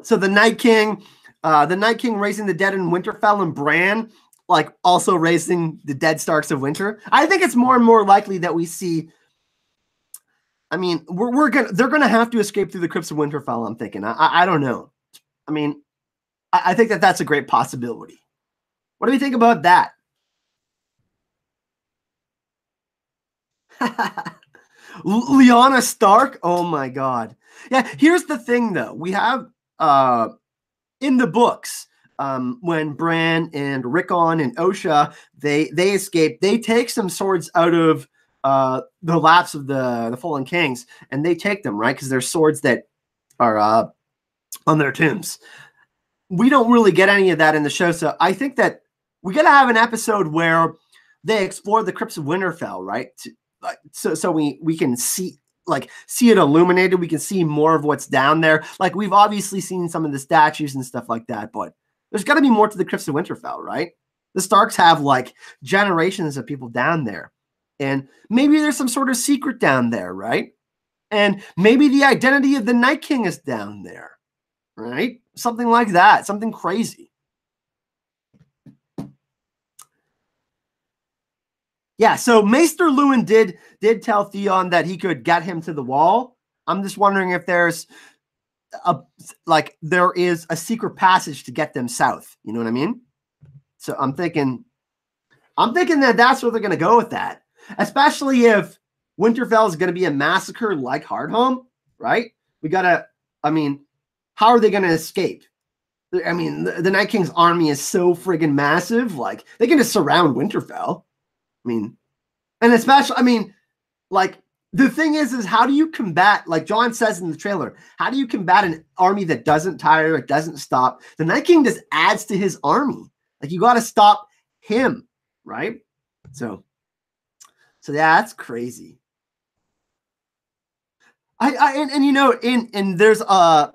So the Night King raising the dead in Winterfell, and Bran like also raising the dead Starks of Winter. I think it's more and more likely that we see. I mean, they're gonna have to escape through the Crypts of Winterfell. I'm thinking. I don't know. I mean, I think that's a great possibility. What do you think about that? Lyanna Stark. Oh my God. Yeah. Here's the thing, though. We have in the books when Bran and Rickon and Osha they escape. They take some swords out of the laps of the fallen kings, and they take them, right? Because they're swords that are on their tombs. We don't really get any of that in the show, so I think that we got to have an episode where they explore the Crypts of Winterfell, right? So we can see it illuminated. We can see more of what's down there. Like we've obviously seen some of the statues and stuff like that, but there's got to be more to the Crypts of Winterfell, right? The Starks have like generations of people down there, and maybe there's some sort of secret down there, right? And maybe the identity of the Night King is down there, right? Something like that, something crazy. Yeah, so Maester Luwin did tell Theon that he could get him to the wall. I'm just wondering if there is a secret passage to get them south. You know what I mean? So I'm thinking that that's where they're going to go with that, especially if Winterfell is going to be a massacre like Hardhome, right? How are they going to escape? I mean, the Night King's army is so friggin' massive. Like, they can just surround Winterfell. I mean, and especially, the thing is how do you combat, like Jon says in the trailer, how do you combat an army that doesn't tire, it doesn't stop? The Night King just adds to his army. Like, you got to stop him, right? So yeah, that's crazy. There's a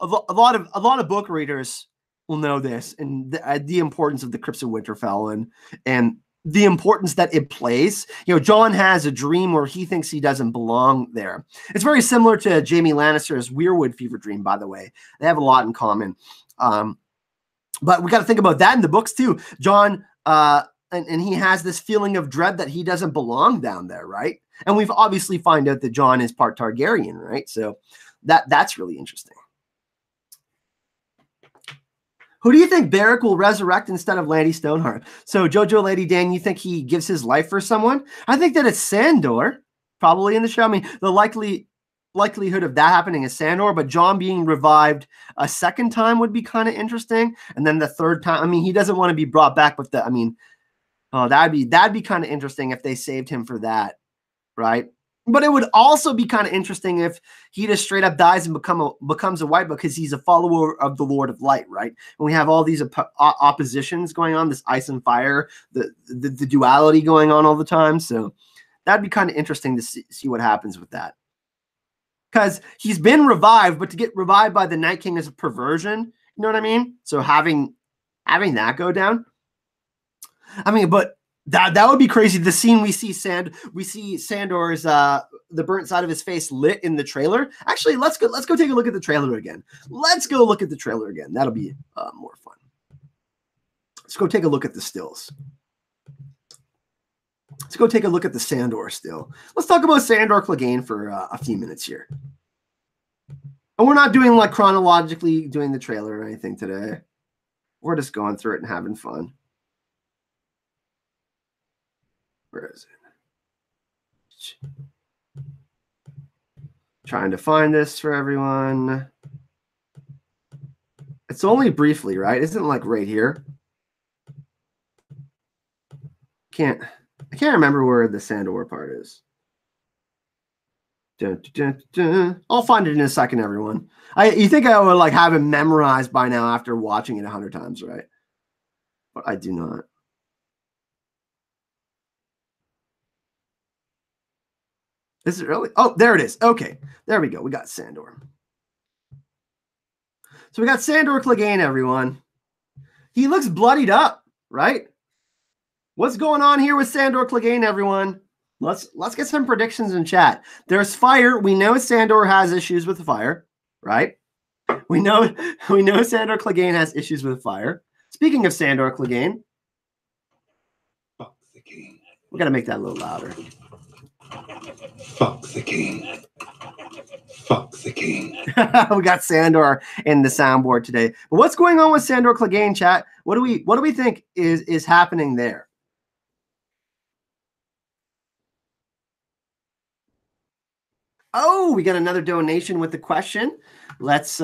lot of book readers will know this, and the importance of the Crypts of Winterfell and the importance that it plays. You know, Jon has a dream where he thinks he doesn't belong there. It's very similar to Jaime Lannister's Weirwood Fever dream, by the way. They have a lot in common. But we got to think about that in the books too. Jon, and he has this feeling of dread that he doesn't belong down there, right? And we've obviously find out that Jon is part Targaryen, right? So that's really interesting. Who do you think Beric will resurrect instead of Lanny Stoneheart? So Jojo Lady Dan, you think he gives his life for someone? I think that it's Sandor, probably in the show. I mean, the likelihood of that happening is Sandor, but Jon being revived a second time would be kind of interesting. And then the third time, I mean, he doesn't want to be brought back, but that'd be kind of interesting if they saved him for that, right? But it would also be kind of interesting if he just straight up dies and becomes a white, because he's a follower of the Lord of Light, right? And we have all these oppositions going on, this ice and fire, the duality going on all the time. So that'd be kind of interesting to see what happens with that. Because he's been revived, but to get revived by the Night King is a perversion. You know what I mean? So having that go down, I mean, but that would be crazy. The scene we see Sandor's the burnt side of his face lit in the trailer. Actually, let's go take a look at the trailer again. That'll be more fun. Let's go take a look at the stills. Let's go take a look at the Sandor still. Let's talk about Sandor Clegane for a few minutes here. And we're not doing like chronologically doing the trailer or anything today. We're just going through it and having fun. Where is it? Trying to find this for everyone. It's only briefly, right? Isn't it like right here? I can't remember where the Sandor part is. Dun, dun, dun, dun. I'll find it in a second, everyone. You think I would like have it memorized by now after watching it 100 times, right? But I do not. Is it really? Oh, there it is. Okay, there we go. We got Sandor. So we got Sandor Clegane, everyone. He looks bloodied up, right? What's going on here with Sandor Clegane, everyone? Let's get some predictions in chat. There's fire. We know Sandor has issues with fire, right? We know Sandor Clegane has issues with fire. Speaking of Sandor Clegane, Fuck the king. we got to make that a little louder. Fuck the king. Fuck the king. We got Sandor in the soundboard today. But what's going on with Sandor Clegane, chat? What do we think is happening there? Oh, we got another donation with the question. Let's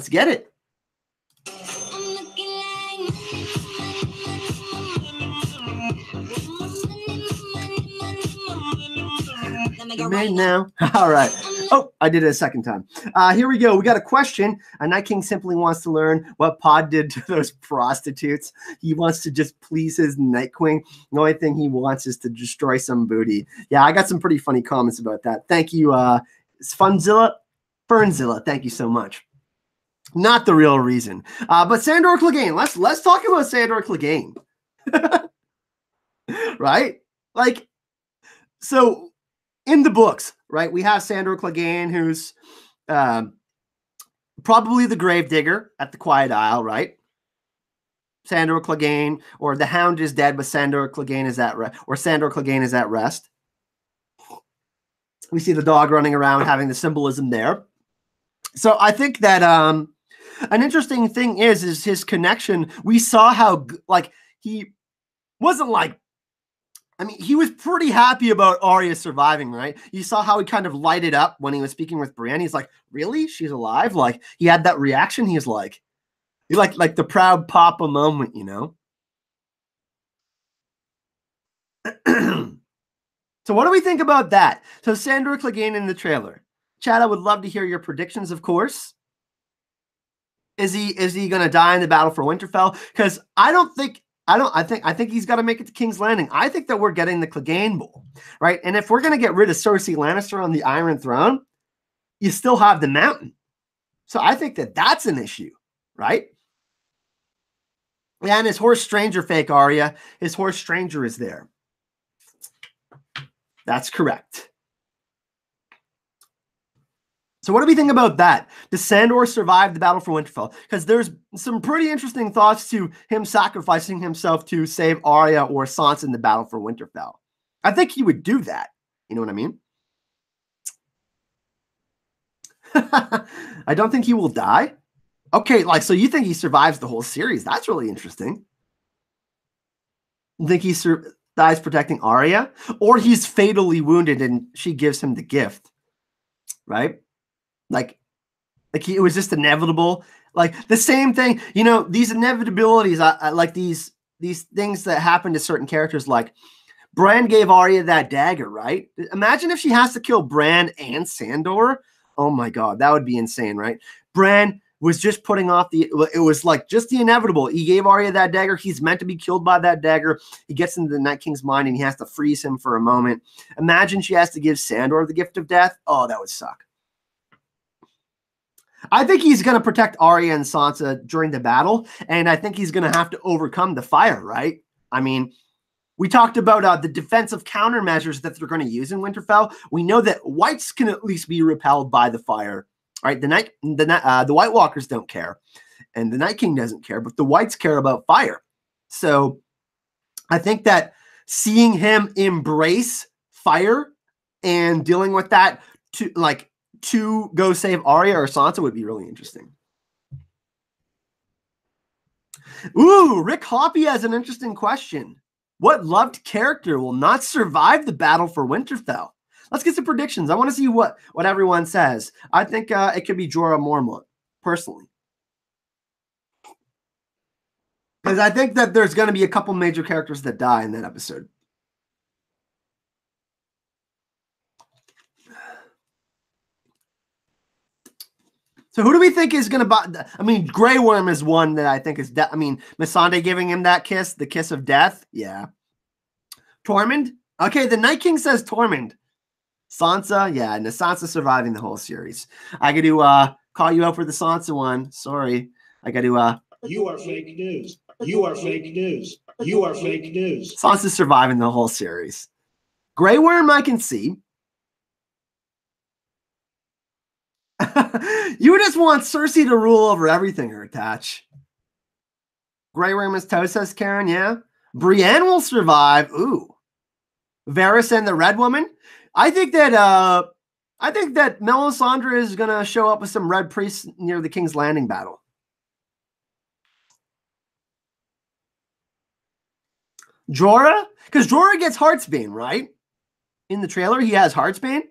get it. Right now. All right. Oh, I did it a second time. Here we go. We got a question. Night King simply wants to learn what Pod did to those prostitutes. He wants to just please his Night Queen. The only thing he wants is to destroy some booty. Yeah, I got some pretty funny comments about that. Thank you, Fernzilla. Thank you so much. Not the real reason. But Sandor Clegane. Let's talk about Sandor Clegane. Right? Like, so in the books, right, we have Sandor Clegane, who's probably the gravedigger at the Quiet Isle, right? Sandor Clegane, or the Hound is dead, but Sandor Clegane is at rest, or Sandor Clegane is at rest. We see the dog running around having the symbolism there. So I think that an interesting thing is his connection. We saw how like he wasn't like, I mean, he was pretty happy about Arya surviving, right? You saw how he kind of lighted up when he was speaking with Brienne. He's like, really? She's alive? Like, he had that reaction. He's like the proud papa moment, you know? So what do we think about that? So Sandor Clegane in the trailer. Chad, I would love to hear your predictions, of course. Is he going to die in the battle for Winterfell? Because I think he's got to make it to King's Landing. I think that we're getting the Clegane Bowl, right? And if we're going to get rid of Cersei Lannister on the Iron Throne, you still have the Mountain. So I think that that's an issue, right? Yeah, and his horse Stranger fake, Arya. His horse Stranger is there. That's correct. So what do we think about that? Does Sandor survive the battle for Winterfell? Because there's some pretty interesting thoughts to him sacrificing himself to save Arya or Sansa in the battle for Winterfell. I think he would do that. You know what I mean? I don't think he will die. Okay, like, so you think he survives the whole series? That's really interesting. You think he dies protecting Arya? Or he's fatally wounded and she gives him the gift, right? Like it was just inevitable. Like the same thing, you know, these inevitabilities, I like these things that happen to certain characters. Like Bran gave Arya that dagger, right? Imagine if she has to kill Bran and Sandor. Oh my God, that would be insane, right? Bran was just putting off it was like just the inevitable. He gave Arya that dagger. He's meant to be killed by that dagger. He gets into the Night King's mind and he has to freeze him for a moment. Imagine she has to give Sandor the gift of death. Oh, that would suck. I think he's going to protect Arya and Sansa during the battle, and I think he's going to have to overcome the fire, right? I mean, we talked about the defensive countermeasures that they're going to use in Winterfell. We know that whites can at least be repelled by the fire, right? The White Walkers don't care, and the Night King doesn't care, but the whites care about fire. So I think that seeing him embrace fire and dealing with that to go save Arya or Sansa would be really interesting. Ooh, Rick Hoppy has an interesting question. What loved character will not survive the battle for Winterfell? Let's get some predictions. I want to see what everyone says. I think it could be Jorah Mormont, personally. Because I think that there's going to be a couple major characters that die in that episode. So who do we think is going to buy? I mean, Grey Worm is one that I think is Missandei giving him that kiss, the kiss of death. Yeah. Tormund? Okay, the Night King says Tormund. Sansa? Yeah, and Sansa surviving the whole series. I got to call you out for the Sansa one. Sorry. I got to... You are fake news. You are fake news. You are fake news. Sansa's surviving the whole series. Grey Worm I can see. You just want Cersei to rule over everything, Hertach. Grey Worm is toast, says Karen, yeah. Brienne will survive. Ooh. Varys and the Red Woman. I think that Melisandre is gonna show up with some red priests near the King's Landing battle. Jorah? Because Jorah gets Heartsbane, right? In the trailer, he has Heartsbane.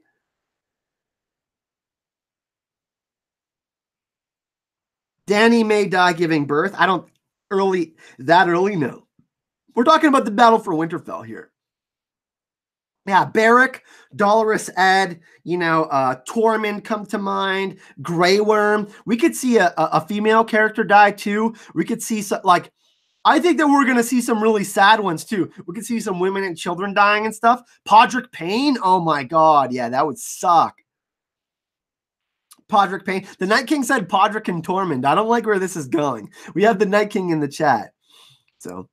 Dany may die giving birth. I don't that early, no. We're talking about the battle for Winterfell here. Yeah, Beric, Dolorous Ed, Tormund come to mind, Grey Worm. We could see a female character die too. We could see I think that we're going to see some really sad ones too. We could see some women and children dying and stuff. Podrick Payne, oh my God. Yeah, that would suck. Podrick Payne. The Night King said Podrick and Tormund. I don't like where this is going. We have the Night King in the chat. So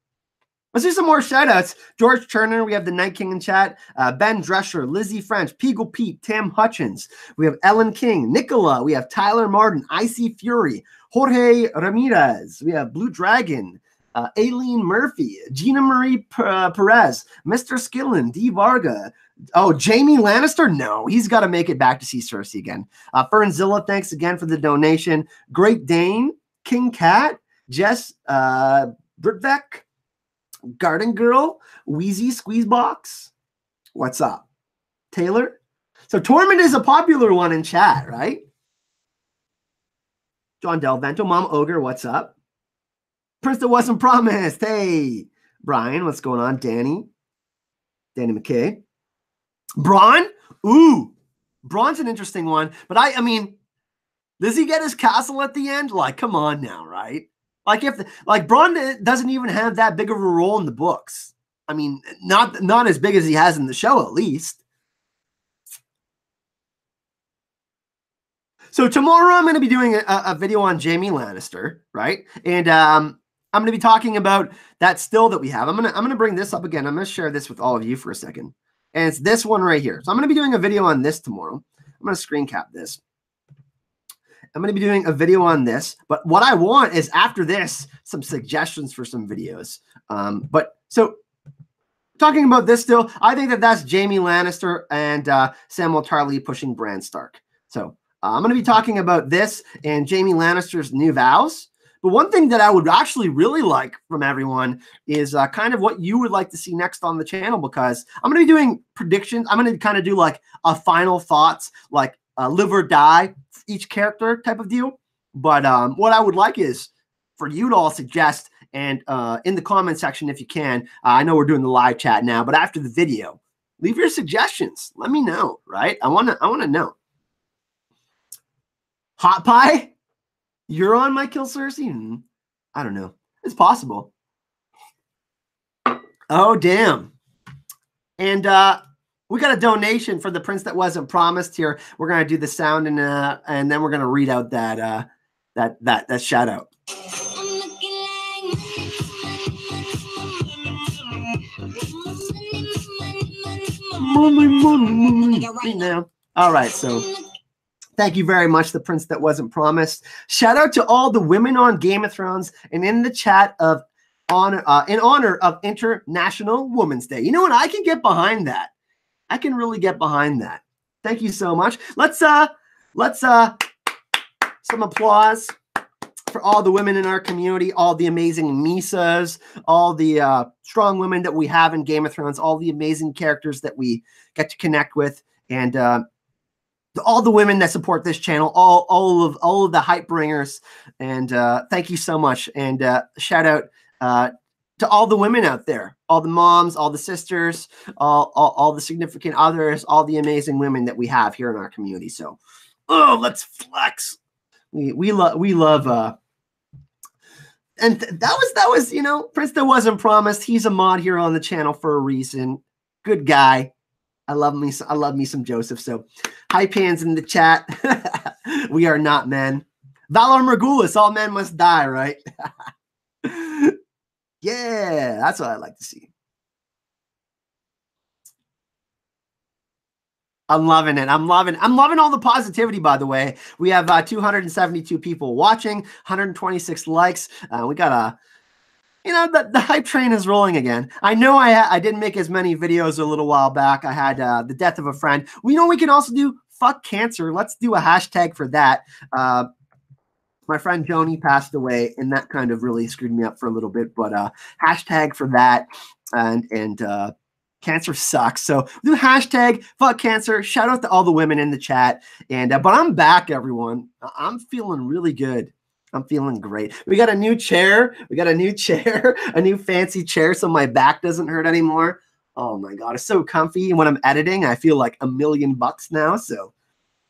let's do some more shout-outs. George Turner, we have the Night King in chat. Ben Drescher, Lizzie French, Peagle Pete, Tam Hutchins. We have Ellen King, Nicola. We have Tyler Martin, Icy Fury, Jorge Ramirez. We have Blue Dragon, Aileen Murphy, Gina Marie Perez, Mr. Skillen, D. Varga. Oh, Jaime Lannister? No, he's got to make it back to see Cersei again. Fernzilla, thanks again for the donation. Great Dane, King Cat, Jess Britvek, Garden Girl, Wheezy Squeezebox. What's up? Taylor? So Tormund is a popular one in chat, right? John Del Vento, Mom Ogre, what's up? Prince that wasn't promised. Hey, Brian, what's going on? Danny McKay. Bronn? Ooh, Bronn's an interesting one. But I mean, does he get his castle at the end? Like, come on now, right? Like, Bronn doesn't even have that big of a role in the books. I mean, not as big as he has in the show, at least. So tomorrow I'm going to be doing a video on Jaime Lannister, right? And I'm going to be talking about that still that we have. I'm going to bring this up again. I'm going to share this with all of you for a second. And it's this one right here. So I'm going to be doing a video on this tomorrow. I'm going to screen cap this. I'm going to be doing a video on this. But what I want is after this, some suggestions for some videos. But so talking about this still, I think that that's Jaime Lannister and Samwell Tarly pushing Bran Stark. So I'm going to be talking about this and Jaime Lannister's new vows. But one thing that I would actually really like from everyone is kind of what you would like to see next on the channel, because I'm going to be doing predictions. I'm going to kind of do like a final thoughts, like live or die, each character type of deal. But what I would like is for you to all suggest, and in the comment section if you can. I know we're doing the live chat now, but after the video, leave your suggestions. Let me know, right? I want to know. Hot Pie? Euron might kill Cersei? I don't know. It's possible. Oh, damn. And we got a donation for the Prince That Wasn't Promised here. We're going to do the sound and then we're going to read out that shout out. Money. Now. All right, so thank you very much, the Prince That Wasn't Promised. Shout out to all the women on Game of Thrones and in the chat of honor in honor of International Women's Day. You know what? I can get behind that. I can really get behind that. Thank you so much. Let's some applause for all the women in our community, all the amazing Misas, all the strong women that we have in Game of Thrones, all the amazing characters that we get to connect with, and all the women that support this channel, all of the hype bringers, and thank you so much. And shout out to all the women out there, all the moms, all the sisters, all the significant others, all the amazing women that we have here in our community. So, oh, let's flex. We love. And that was you know, Prince that wasn't promised. He's a mod here on the channel for a reason. Good guy. I love me some Joseph. So, hype hands in the chat. We are not men. Valor Morgulis, all men must die, right? Yeah, that's what I like to see. I'm loving it. I'm loving all the positivity, by the way. We have 272 people watching, 126 likes. We got a, you know, the hype train is rolling again. I know I didn't make as many videos a little while back. I had the death of a friend. We know we can also do fuck cancer. Let's do a hashtag for that. My friend Joni passed away, and that kind of really screwed me up for a little bit. But hashtag for that, and cancer sucks. So do hashtag fuck cancer. Shout out to all the women in the chat. And but I'm back, everyone. I'm feeling really good. I'm feeling great. We got a new chair. A new fancy chair, so my back doesn't hurt anymore. Oh my god, it's so comfy. And when I'm editing, I feel like $1 million now. So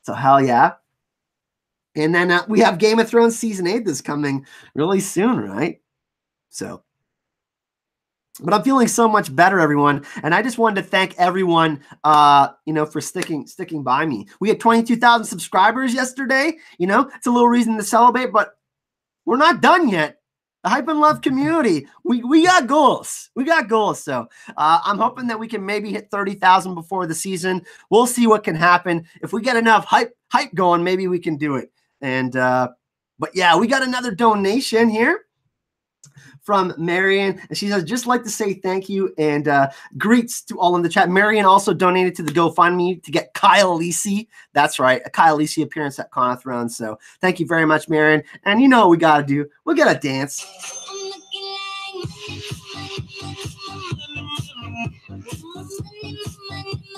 hell yeah. And then we have Game of Thrones Season 8 that's coming really soon, right? So, but I'm feeling so much better, everyone. And I just wanted to thank everyone, you know, for sticking by me. We had 22,000 subscribers yesterday. You know, it's a little reason to celebrate, but we're not done yet. The Hype and Love community, we got goals. We got goals. So I'm hoping that we can maybe hit 30,000 before the season. We'll see what can happen. If we get enough hype going, maybe we can do it. And but yeah, we got another donation here from Marion, and she says, just like to say thank you and greets to all in the chat. Marion also donated to the GoFundMe to get Kyleesi. That's right, a Kyleesi appearance at Con of Thrones. So thank you very much, Marion. And you know what we gotta do? We gotta dance.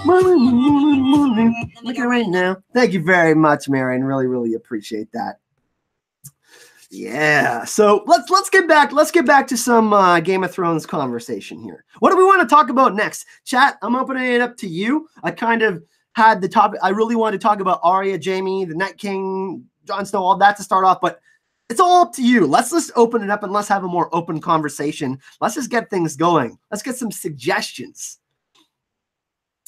Look at right now. Thank you very much, Marion. Really, really appreciate that. Yeah. So let's get back to some Game of Thrones conversation here. What do we want to talk about next? Chat, I'm opening it up to you. I kind of had the topic. I really wanted to talk about Arya, Jaime, the Night King, Jon Snow, all that to start off, but it's all up to you. Let's just open it up and let's have a more open conversation. Let's just get things going. Let's get some suggestions.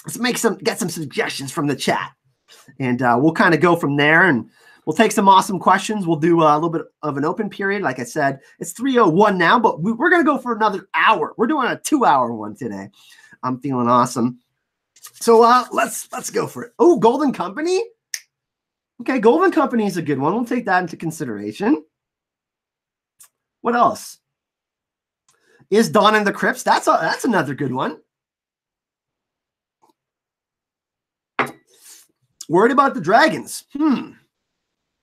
Let's get some suggestions from the chat, and we'll kind of go from there, and we'll take some awesome questions. We'll do a little bit of an open period. Like I said, it's 3:01 now, but we're going to go for another hour. We're doing a 2-hour one today. I'm feeling awesome. So let's go for it. Oh, Golden Company. Okay, Golden Company is a good one. We'll take that into consideration. What else? Is Dawn in the Crypts? That's another good one. Worried about the dragons. The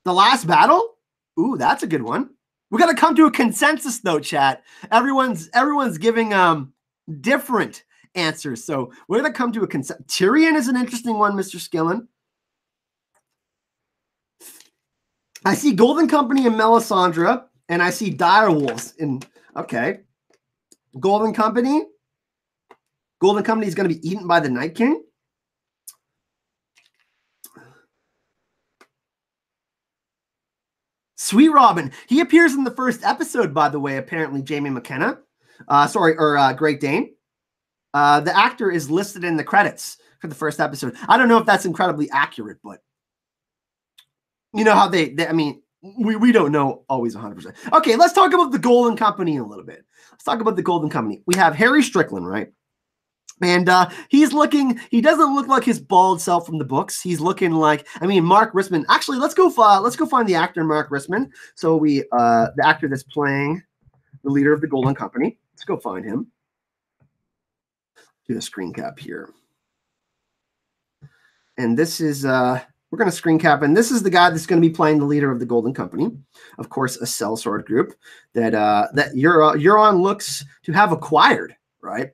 last battle? Ooh, that's a good one. We're gonna come to a consensus though, chat. Everyone's giving different answers. So we're gonna come to a consensus. Tyrion is an interesting one, Mr. Skillen. I see Golden Company and Melisandre, and I see Direwolves in okay. Golden Company. Golden Company is gonna be eaten by the Night King. Sweet Robin. He appears in the first episode, by the way, apparently, Jaime McKenna. Great Dane. The actor is listed in the credits for the first episode. I don't know if that's incredibly accurate, but you know how I mean, we don't know always 100%. Okay, let's talk about the Golden Company a little bit. Let's talk about the Golden Company. We have Harry Strickland, right? And he doesn't look like his bald self from the books. He's looking like, I mean, Mark Rissman. Actually, let's go find the actor Mark Rissman. So the actor that's playing the leader of the Golden Company. Let's go find him. Do a screen cap here. And this is we're going to screen cap, and this is the guy that's going to be playing the leader of the Golden Company, of course, a sellsword group that Euron looks to have acquired, right?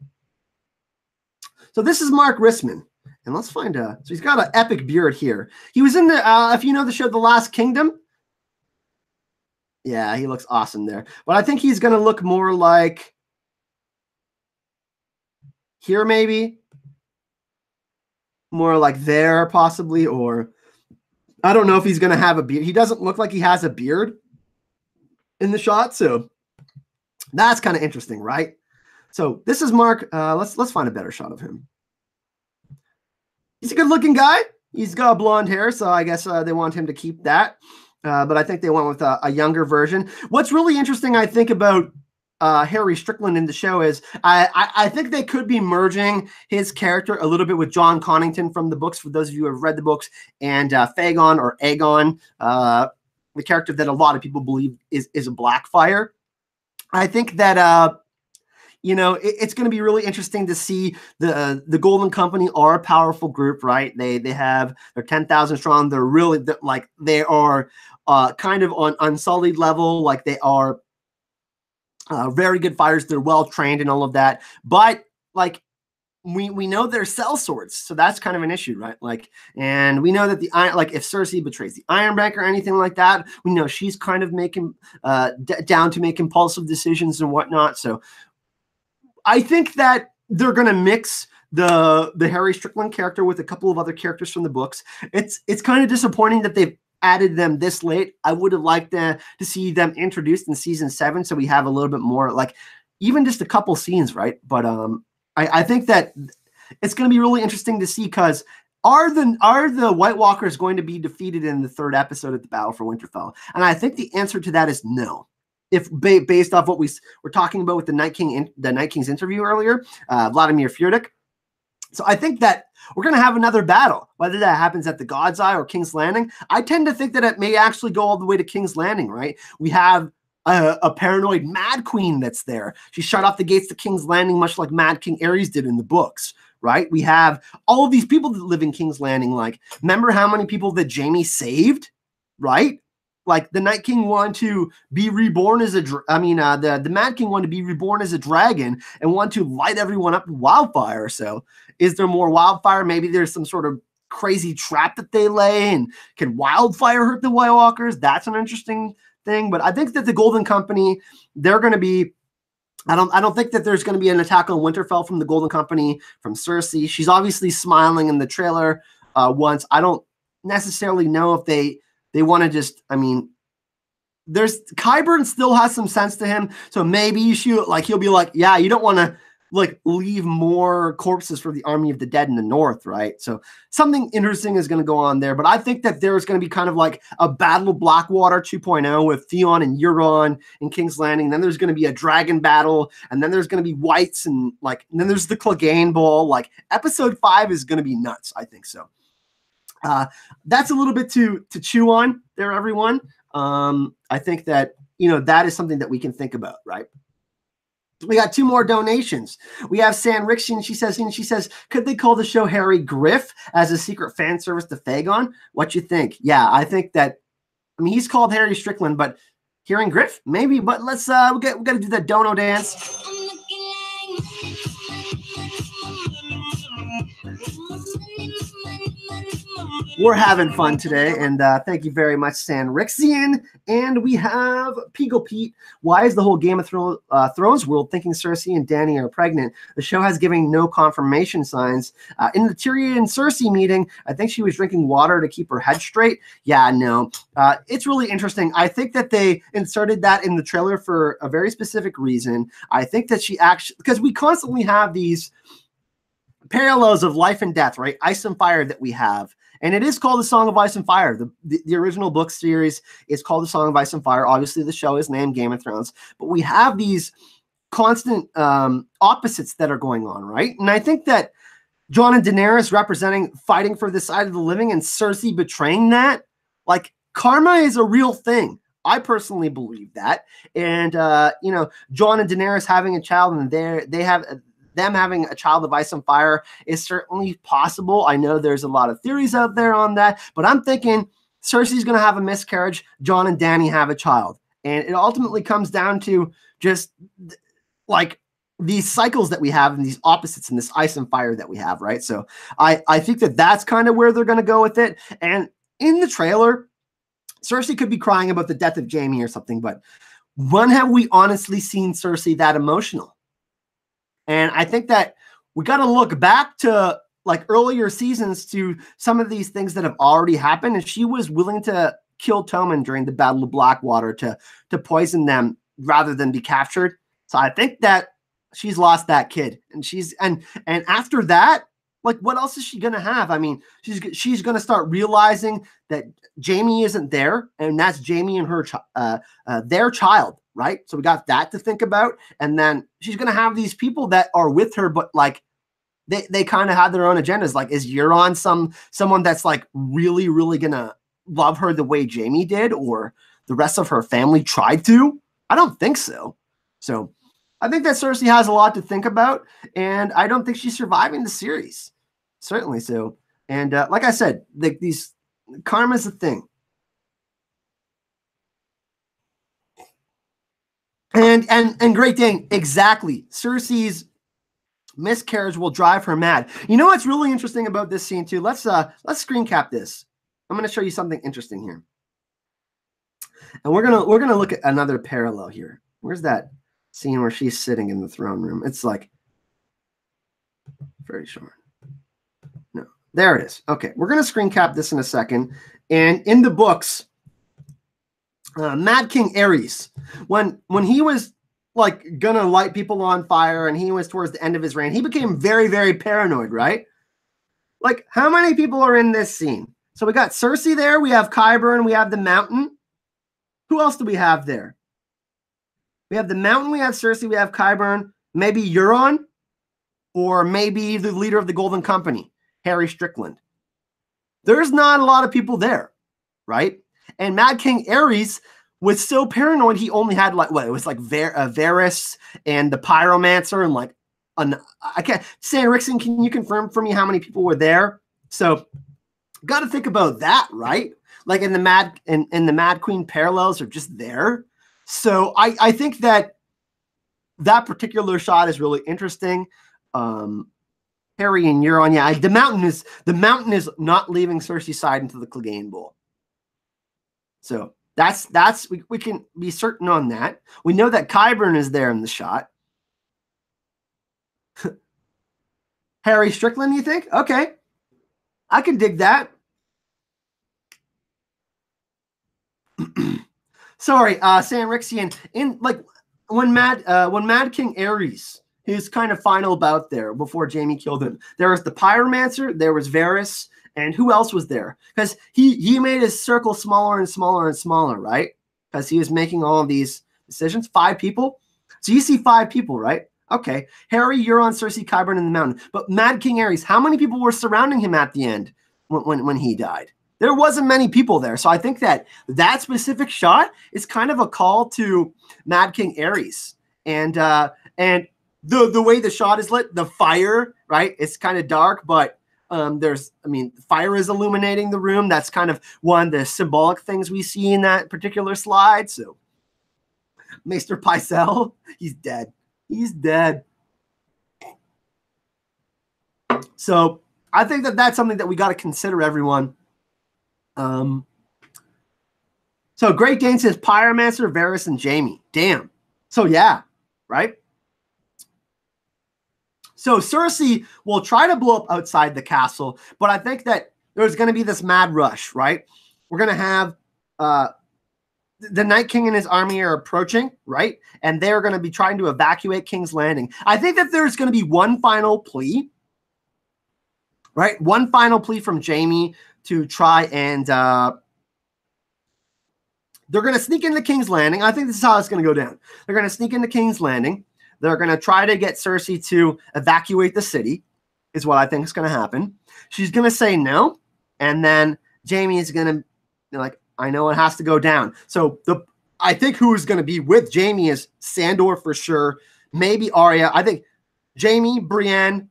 So this is Mark Rissman, and let's find so he's got an epic beard here. He was in the if you know the show The Last Kingdom. Yeah, he looks awesome there. But I think he's going to look more like here, maybe more like there, possibly, or I don't know if he's going to have a beard. He doesn't look like he has a beard in the shot, so that's kind of interesting, right? So this is Mark. Let's find a better shot of him. He's a good-looking guy. He's got blonde hair, so I guess they want him to keep that. But I think they went with a younger version. What's really interesting, I think, about Harry Strickland in the show is I think they could be merging his character a little bit with John Connington from the books, for those of you who have read the books, and Fagon or Aegon, the character that a lot of people believe is a Blackfire. I think that you know, it's going to be really interesting to see the Golden Company are a powerful group, right? They're 10,000 strong. They're really like they are kind of on Unsullied level, like they are very good fighters. They're well trained and all of that, but like we know they're sellswords, so that's kind of an issue, right? Like, and we know that like if Cersei betrays the Ironbank or anything like that, we know she's kind of making down to make impulsive decisions and whatnot. So I think that they're going to mix the Harry Strickland character with a couple of other characters from the books. It's kind of disappointing that they've added them this late. I would have liked to see them introduced in season 7, so we have a little bit more, like even just a couple scenes, right? But I think that it's going to be really interesting to see, because are the White Walkers going to be defeated in the 3rd episode of the Battle for Winterfell? And I think the answer to that is no. If based off what we're talking about with the Night King's interview earlier, Vladimir Furdik. So I think that we're going to have another battle, whether that happens at the God's Eye or King's Landing. I tend to think that it may actually go all the way to King's Landing, right? We have a paranoid Mad Queen that's there. She shut off the gates to King's Landing, much like Mad King Aerys did in the books, right? We have all of these people that live in King's Landing. Like, remember how many people that Jaime saved, right? Like the Night King wanted to be reborn as the Mad King wanted to be reborn as a dragon and want to light everyone up with wildfire. So is there more wildfire? Maybe there's some sort of crazy trap that they lay, and can wildfire hurt the White Walkers? That's an interesting thing. But I think that the Golden Company, they're going to be, I don't think that there's going to be an attack on Winterfell from the Golden Company, from Cersei. She's obviously smiling in the trailer once. I don't necessarily know if they want to just, I mean, there's Qyburn still has some sense to him. So maybe he'll be like, yeah, you don't want to like leave more corpses for the army of the dead in the north, right? So something interesting is going to go on there. But I think that there's going to be kind of like a Battle of Blackwater 2.0 with Theon and Euron in King's Landing. Then there's going to be a dragon battle, and then there's going to be whites, and then there's the Clegane Bowl. Like episode 5 is going to be nuts, I think so. That's a little bit to chew on there, everyone. I think that, that is something that we can think about, right? We got 2 more donations. We have San Rixian. She says, could they call the show Harry Griff as a secret fan service to Fagon? What you think? Yeah, I think that, he's called Harry Strickland, but hearing Griff, maybe, but let's, we got to do that dono dance. We're having fun today, and thank you very much, San Rixian. And we have Peagle Pete. Why is the whole Game of Thrones world thinking Cersei and Dany are pregnant? The show has given no confirmation signs. In the Tyrion and Cersei meeting, I think she was drinking water to keep her head straight. Yeah, no. It's really interesting. I think that they inserted that in the trailer for a very specific reason. I think that she actually, because we constantly have these parallels of life and death, right? Ice and fire that we have. And it is called The Song of Ice and Fire. The original book series is called The Song of Ice and Fire. Obviously, the show is named Game of Thrones. But we have these constant opposites that are going on, right? And I think that Jon and Daenerys fighting for the side of the living, and Cersei betraying that, like, karma is a real thing. I personally believe that. And, Jon and Daenerys having a child, and they them having a child of ice and fire is certainly possible. I know there's a lot of theories out there on that, but I'm thinking Cersei's going to have a miscarriage. Jon and Dany have a child. And it ultimately comes down to just like these cycles that we have and these opposites and this ice and fire that we have, right? So I think that that's kind of where they're going to go with it. And in the trailer, Cersei could be crying about the death of Jaime or something, but when have we honestly seen Cersei that emotional? And I think that we got to look back to like earlier seasons to some of these things that have already happened. And she was willing to kill Tommen during the Battle of Blackwater to poison them rather than be captured. So I think that she's lost that kid, and and after that, like, what else is she gonna have? I mean, she's gonna start realizing that Jaime isn't there, and that's Jaime and her their child, right? So we got that to think about, and then she's gonna have these people that are with her, but like they kind of have their own agendas. Like, is Euron someone that's like really, really gonna love her the way Jaime did, or the rest of her family tried to? I don't think so. So I think that Cersei has a lot to think about, and I don't think she's surviving the series. Certainly so. And like I said, these karma's a thing. And Great Dane, exactly. Cersei's miscarriage will drive her mad. You know what's really interesting about this scene too? Let's screen cap this. I'm going to show you something interesting here. And we're gonna look at another parallel here. Where's that scene where she's sitting in the throne room? It's like very short. No, there it is. Okay, we're gonna screen cap this in a second. And in the books, Mad King Aerys, when he was like gonna light people on fire, and he was towards the end of his reign, he became very, very paranoid, right? Like, how many people are in this scene? So we got Cersei there, we have Qyburn, we have the Mountain. Who else do we have there? We have the Mountain, we have Cersei, we have Qyburn, maybe Euron, or maybe the leader of the Golden Company, Harry Strickland. There's not a lot of people there, right? And Mad King Aerys was so paranoid, he only had like, what, it was like Varys and the Pyromancer and like, I can't, Sanderson, can you confirm for me how many people were there? So got to think about that, right? Like in the Mad Queen parallels are just there. So I think that particular shot is really interesting. Harry and Euron, yeah, the Mountain is not leaving Cersei's side into the Clegane Bowl. So we can be certain on that. We know that Qyburn is there in the shot. Harry Strickland, you think? Okay, I can dig that. Sorry, Sanrixian. In like when Mad King Aerys, his kind of final bout there before Jaime killed him, there was the Pyromancer, there was Varys, and who else was there? Because he made his circle smaller and smaller and smaller, right? Because he was making all of these decisions. 5 people. So you see 5 people, right? Okay. Harry, Euron, Cersei, Qyburn, and the Mountain. But Mad King Aerys, how many people were surrounding him at the end when he died? There wasn't many people there. So I think that specific shot is kind of a call to Mad King Aerys. And the way the shot is lit, the fire, right? It's kind of dark, but fire is illuminating the room. That's kind of one of the symbolic things we see in that particular slide. So Maester Pycelle, he's dead. He's dead. So I think that that's something that we got to consider, everyone. So Great Dane says Pyromancer, Varys, and Jaime. Damn. So yeah, right? So Cersei will try to blow up outside the castle, but I think that there's going to be this mad rush, right? We're going to have the Night King and his army are approaching, right? And they're going to be trying to evacuate King's Landing. I think that there's going to be one final plea, right? One final plea from Jaime to try and they're going to sneak into King's Landing. I think this is how it's going to go down. They're going to sneak into King's Landing. They're going to try to get Cersei to evacuate the city, is what I think is going to happen. She's going to say no, and then Jaime is going to be like, I know it has to go down. So I think who is going to be with Jaime is Sandor for sure, maybe Arya. I think Jaime, Brienne,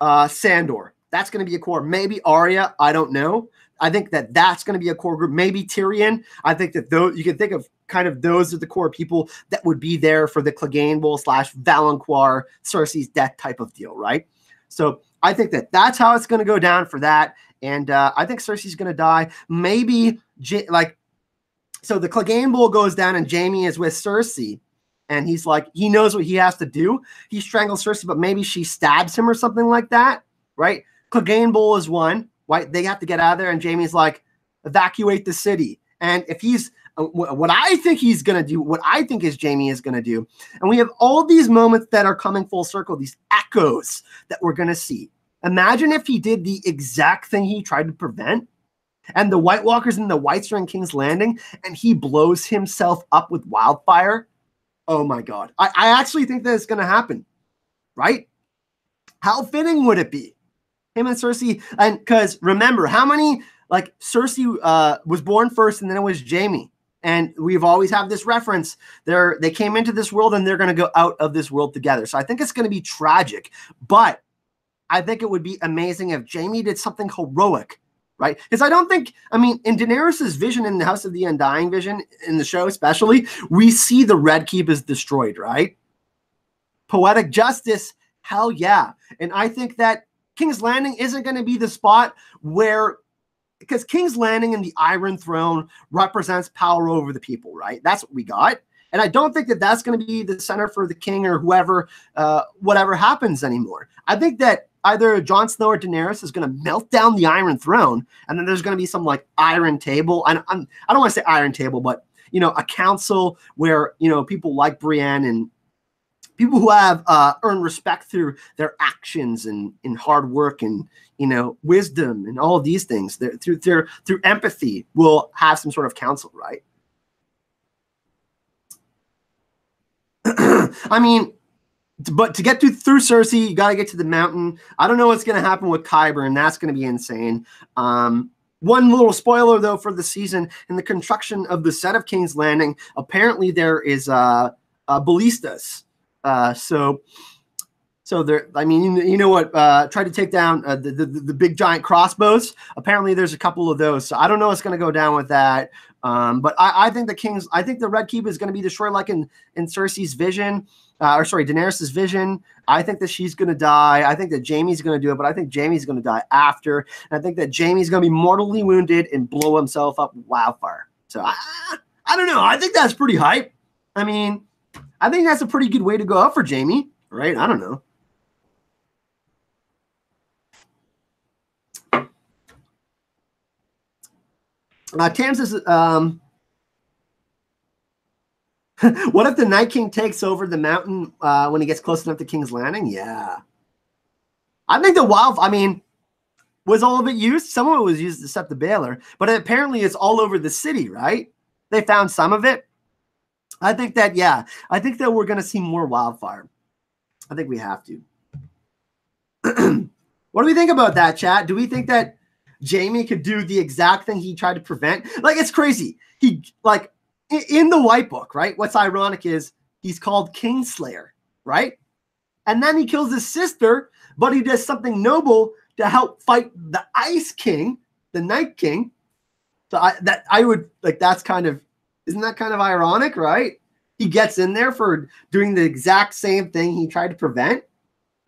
Sandor. That's going to be a core. Maybe Arya. I don't know. I think that that's going to be a core group. Maybe Tyrion. I think that those you can think of kind of those are the core people that would be there for the Clegane Bowl / Valancourt, Cersei's death type of deal, right? So I think that that's how it's going to go down for that. And I think Cersei's going to die. Maybe so the Clegane Bowl goes down and Jaime is with Cersei. And he's like, he knows what he has to do. He strangles Cersei, but maybe she stabs him or something like that, right? Clegane Bowl is one, right? They have to get out of there. And Jaime's like, evacuate the city. And if he's, what I think he's going to do, what I think is Jaime is going to do. And we have all these moments that are coming full circle, these echoes that we're going to see. Imagine if he did the exact thing he tried to prevent. And the White Walkers in the Whites are in King's Landing, and he blows himself up with wildfire. Oh my God. I actually think that it's going to happen, right? How fitting would it be? Him and Cersei, and because remember, how many, like Cersei was born first and then it was Jaime. And we've always had this reference. They came into this world and they're going to go out of this world together. So I think it's going to be tragic, but I think it would be amazing if Jaime did something heroic, right? Because I don't think, I mean, in Daenerys' vision in the House of the Undying vision, in the show especially, we see the Red Keep is destroyed, right? Poetic justice, hell yeah. And I think that King's Landing isn't going to be the spot where, because King's Landing and the Iron Throne represents power over the people, right? That's what we got. And I don't think that that's going to be the center for the king or whoever, whatever happens anymore. I think that either Jon Snow or Daenerys is going to melt down the Iron Throne, and then there's going to be some like Iron Table. I don't want to say Iron Table, but a council where people like Brienne and people who have earned respect through their actions and in hard work and wisdom and all of these things through empathy will have some sort of council, right? I mean, but to get through Cersei, you got to get to the mountain. I don't know what's going to happen with Qyburn. That's going to be insane. One little spoiler, though, for the season, in the construction of the set of King's Landing, apparently there is ballistas. So there, I mean, try to take down the big giant crossbows. Apparently there's a couple of those. So I don't know what's going to go down with that. But I think the Red Keep is going to be destroyed like in Cersei's vision, Daenerys' vision. I think that she's going to die. I think that Jaime's going to do it, but I think Jaime's going to die after. And I think that Jaime's going to be mortally wounded and blow himself up with wildfire. So I don't know. I think that's pretty hype. I mean, I think that's a pretty good way to go out for Jaime, right? I don't know. Tam says, what if the Night King takes over the mountain when he gets close enough to King's Landing? Yeah. I think was all of it used? Some of it was used to set the Baylor, but apparently it's all over the city, right? They found some of it. I think that, yeah. I think that we're going to see more wildfire. I think we have to. What do we think about that, chat? Do we think that Jaime could do the exact thing he tried to prevent? Like, it's crazy. He, like, in the White Book, right? What's ironic is he's called Kingslayer, right? And then he kills his sister, but he does something noble to help fight the Ice King, the Night King. So that's kind of, isn't that kind of ironic, right? He gets in there for doing the exact same thing he tried to prevent,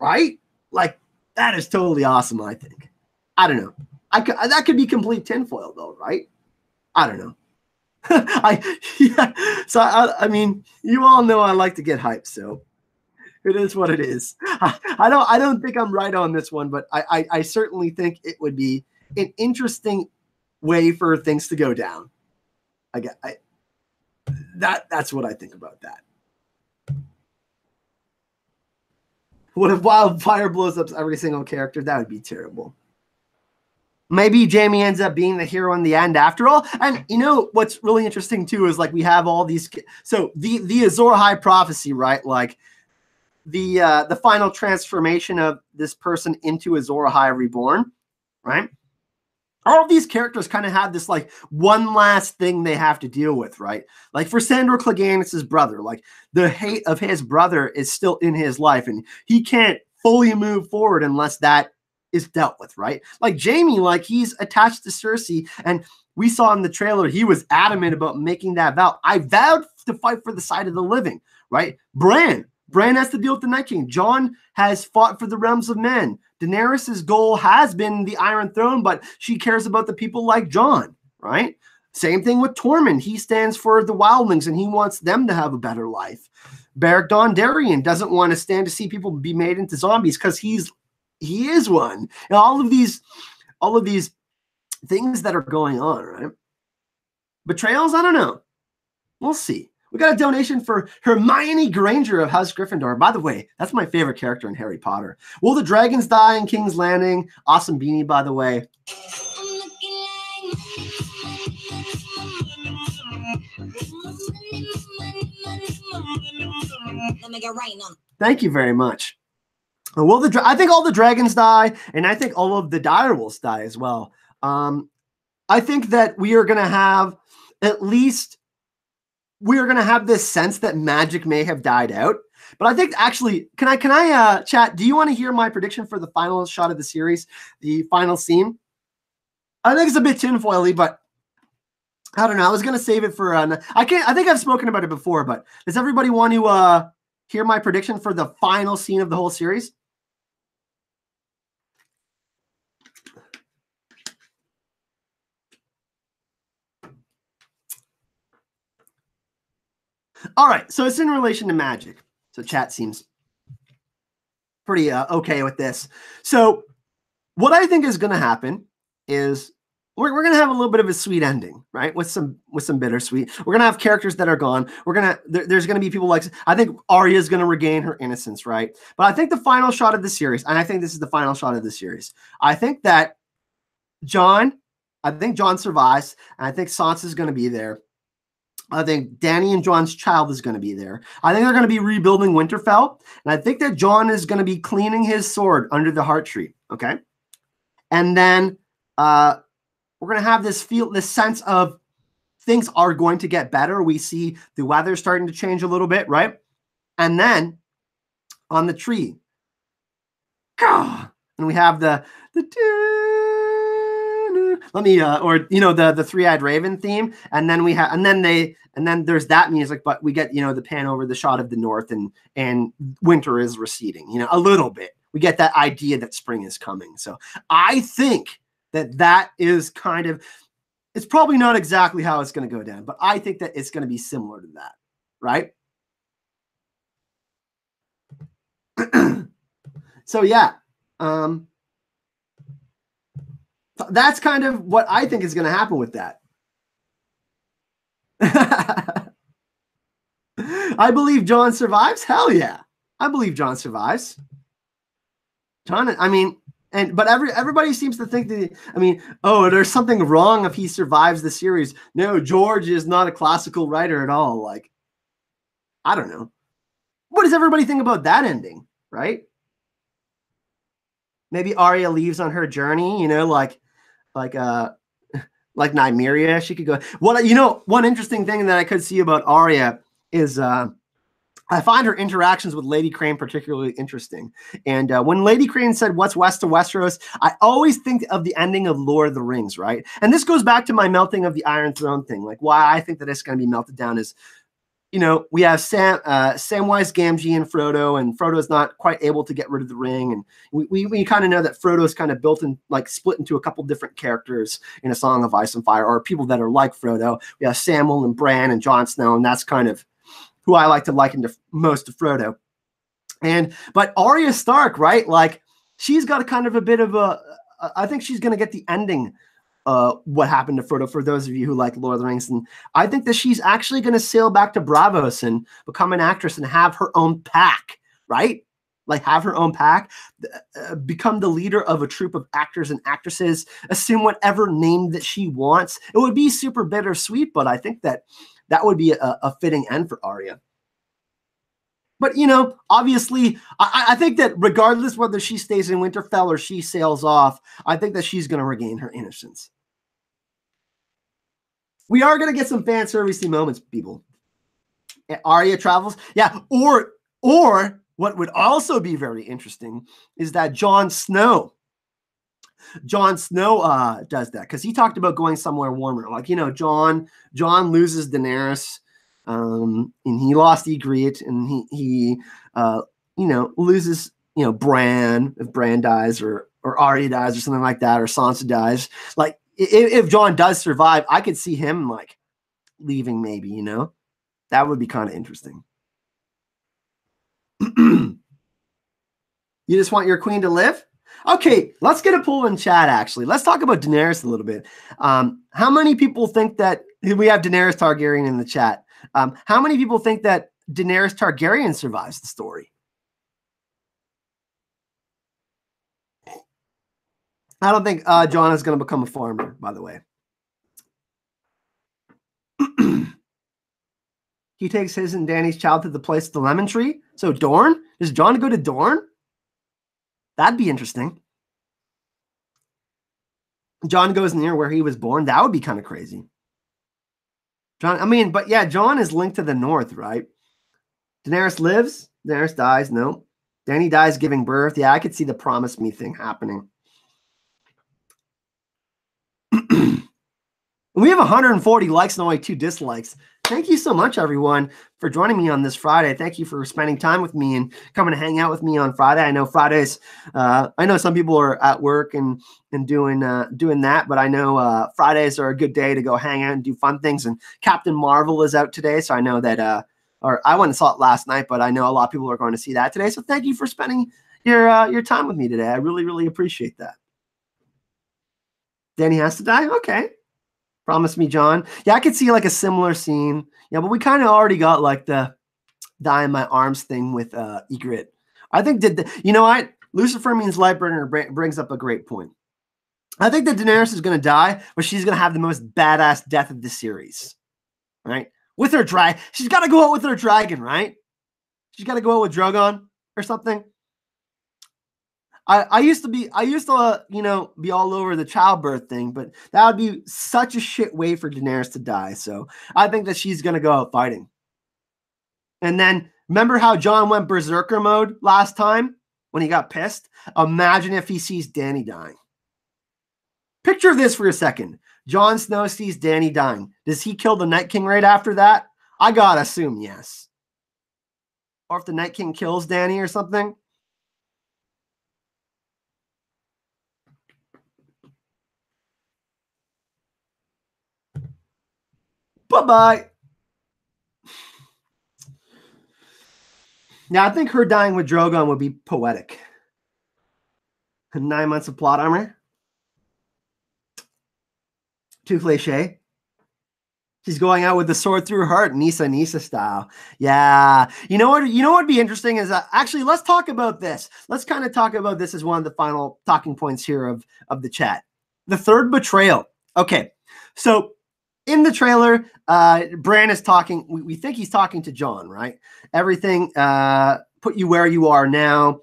right? Like, that is totally awesome, I think. I don't know. That could be complete tinfoil, though, right? I don't know. So I mean, you all know I like to get hyped, so it is what it is. I don't think I'm right on this one, but I certainly think it would be an interesting way for things to go down. That's what I think about that. What if wildfire blows up every single character? That would be terrible. Maybe Jaime ends up being the hero in the end after all. And what's really interesting too is like we have all these. So the Azor Ahai prophecy, right? Like the final transformation of this person into Azor Ahai reborn, right? all of these characters kind of have this like one last thing they have to deal with, right? Like for Sandor Clegane, it's his brother. Like the hate of his brother is still in his life, and he can't fully move forward unless that is dealt with, right? Like Jaime, like he's attached to Cersei, and we saw in the trailer he was adamant about making that vow. I vowed to fight for the side of the living, right? Bran has to deal with the Night King. Jon has fought for the realms of men. Daenerys' goal has been the Iron Throne, but she cares about the people like Jon, right? Same thing with Tormund. He stands for the wildlings, and he wants them to have a better life. Beric Dondarrion doesn't want to stand to see people be made into zombies because he is one. And all of these things that are going on, right? Betrayals, I don't know. We'll see. We got a donation for Hermione Granger of House Gryffindor. By the way, that's my favorite character in Harry Potter. Will the dragons die in King's Landing? Awesome beanie, by the way. Thank you very much. I think all the dragons die, and I think all of the direwolves die as well. I think that we are going to have this sense that magic may have died out. But I think actually, can I chat? Do you want to hear my prediction for the final shot of the series, the final scene? I think it's a bit tinfoily, but I don't know. I was going to save it for I think I've spoken about it before, but does everybody want to hear my prediction for the final scene of the whole series? All right, so it's in relation to magic. So chat seems pretty okay with this. So what I think is going to happen is we're going to have a little bit of a sweet ending, right? With some bittersweet. We're going to have characters that are gone. There's going to be people like, I think Arya is going to regain her innocence, right? But I think the final shot of the series, and I think this is the final shot of the series, I think Jon survives, and I think Sansa's going to be there. I think Dany and Jon's child is going to be there. I think they're going to be rebuilding Winterfell. And I think that Jon is going to be cleaning his sword under the heart tree. Okay. And then we're going to have this sense of things are going to get better. We see the weather starting to change a little bit, right? And then on the tree, and we have the three-eyed raven theme, and then there's that music, but we get the pan over the shot of the north, and winter is receding, a little bit. We get that idea that spring is coming. So I think that is kind of, it's probably not exactly how it's going to go down, but I think that it's going to be similar to that, right? So yeah, that's kind of what I think is going to happen with that. I believe Jon survives. Hell yeah. I believe Jon survives. But everybody seems to think that, there's something wrong if he survives the series. No, George is not a classical writer at all. Like, I don't know. What does everybody think about that ending, right? Maybe Arya leaves on her journey, like Nymeria. She could go. One interesting thing that I could see about Arya is I find her interactions with Lady Crane particularly interesting. And when Lady Crane said, "What's west of Westeros?" I always think of the ending of Lord of the Rings, right? And this goes back to my melting of the Iron Throne thing. Like, why I think that it's going to be melted down is, we have Samwise Gamgee and Frodo, and Frodo's not quite able to get rid of the ring. And we kind of know that Frodo's kind of built in, like, split into a couple different characters in A Song of Ice and Fire, or people that are like Frodo. We have Samwell and Bran and Jon Snow, and that's kind of who I like to liken most to Frodo. But Arya Stark, right? Like, she's got a kind of a bit of I think she's going to get the ending what happened to Frodo, for those of you who like Lord of the Rings. And I think that she's actually going to sail back to Braavos and become an actress and have her own pack, right? Like, have her own pack, become the leader of a troupe of actors and actresses, assume whatever name that she wants. It would be super bittersweet, but I think that would be a fitting end for Arya. But, obviously, I think that regardless whether she stays in Winterfell or she sails off, I think that she's going to regain her innocence. We are going to get some fan servicey moments, people. Arya travels. Yeah. Or what would also be very interesting is that Jon Snow does that, because he talked about going somewhere warmer. Like, Jon loses Daenerys, and he lost Ygritte, and he loses, Bran, if Bran dies, or Arya dies or something like that, or Sansa dies. Like, if Jon does survive, I could see him like leaving, maybe, that would be kind of interesting. You just want your queen to live? Okay, let's get a poll in chat, actually. Let's talk about Daenerys a little bit. How many people think that we have Daenerys Targaryen in the chat? How many people think that Daenerys Targaryen survives the story? I don't think Jon is going to become a farmer, by the way. He takes his and Dany's child to the place of the lemon tree. So Dorne? Does Jon go to Dorne? That'd be interesting. Jon goes near where he was born. That would be kind of crazy. But yeah, Jon is linked to the north, right? Daenerys lives. Daenerys dies. No. Dany dies giving birth. Yeah, I could see the promise me thing happening. We have 140 likes and only 2 dislikes. Thank you so much, everyone, for joining me on this Friday. Thank you for spending time with me and coming to hang out with me on Friday. I know Fridays, I know some people are at work and doing that, but I know Fridays are a good day to go hang out and do fun things. And Captain Marvel is out today, so I know that, or I went and saw it last night, but I know a lot of people are going to see that today. So thank you for spending your time with me today. I really, really appreciate that. Dany has to die? Okay. Promise me, Jon. Yeah, I could see like a similar scene. Yeah, but we kind of already got like the die in my arms thing with Ygritte. I think you know what? Lucifer means Lightbringer brings up a great point. I think that Daenerys is going to die, but she's going to have the most badass death of the series, right? With her dragon. She's got to go out with her dragon, right? She's got to go out with Drogon or something. I used to be all over the childbirth thing, but that would be such a shit way for Daenerys to die. So I think that she's going to go out fighting. And then remember how Jon went berserker mode last time when he got pissed? Imagine if he sees Dany dying. Picture this for a second. Jon Snow sees Dany dying. Does he kill the Night King right after that? I gotta assume yes. Or if the Night King kills Dany or something. Bye-bye. Yeah, I think her dying with Drogon would be poetic. 9 months of plot armor. Too cliche. She's going out with the sword through her heart, Nisa style. Yeah. You know what would be interesting is actually, let's talk about this. Let's kind of talk about this as one of the final talking points here of the chat. The third betrayal. Okay. So in the trailer, Bran is talking. We think he's talking to Jon, right? Everything put you where you are now,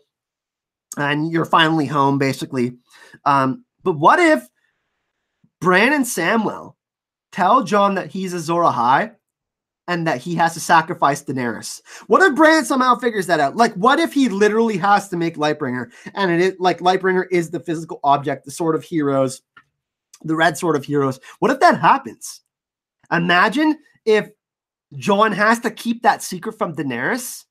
and you're finally home, basically. But what if Bran and Samwell tell Jon that he's Azor Ahai and that he has to sacrifice Daenerys? What if Bran somehow figures that out? Like, what if he literally has to make Lightbringer, and it is like Lightbringer is the physical object, the sword of heroes, the red sword of heroes? What if that happens? Imagine if Jon has to keep that secret from Daenerys,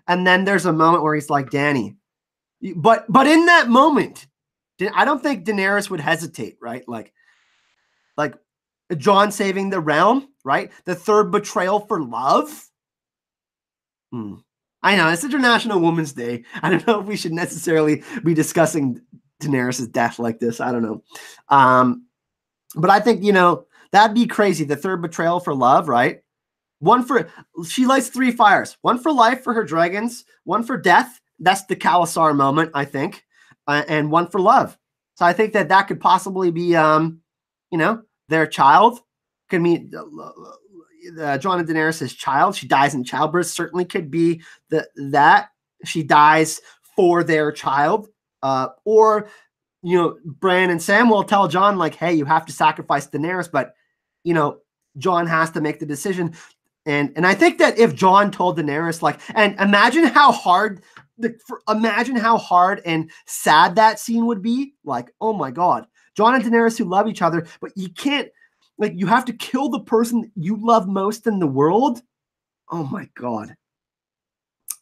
and then there's a moment where he's like, Dany. But in that moment, I don't think Daenerys would hesitate, right? Like Jon saving the realm, right? The third betrayal for love. I know, it's International Women's Day. I don't know if we should necessarily be discussing Daenerys' death like this. I don't know. But I think, that'd be crazy. The third betrayal for love, right? She lights 3 fires. One for life for her dragons. One for death. That's the Khalasar moment, I think. And one for love. So I think that could possibly be, their child. Could mean Jon and Daenerys' child. She dies in childbirth. Certainly could be that she dies for their child. Or Bran and Samwell tell Jon, like, hey, you have to sacrifice Daenerys, but Jon has to make the decision. And I think that if Jon told Daenerys, like, and imagine how hard and sad that scene would be. Like, oh my God, Jon and Daenerys who love each other, but you can't, like, you have to kill the person you love most in the world. Oh my God.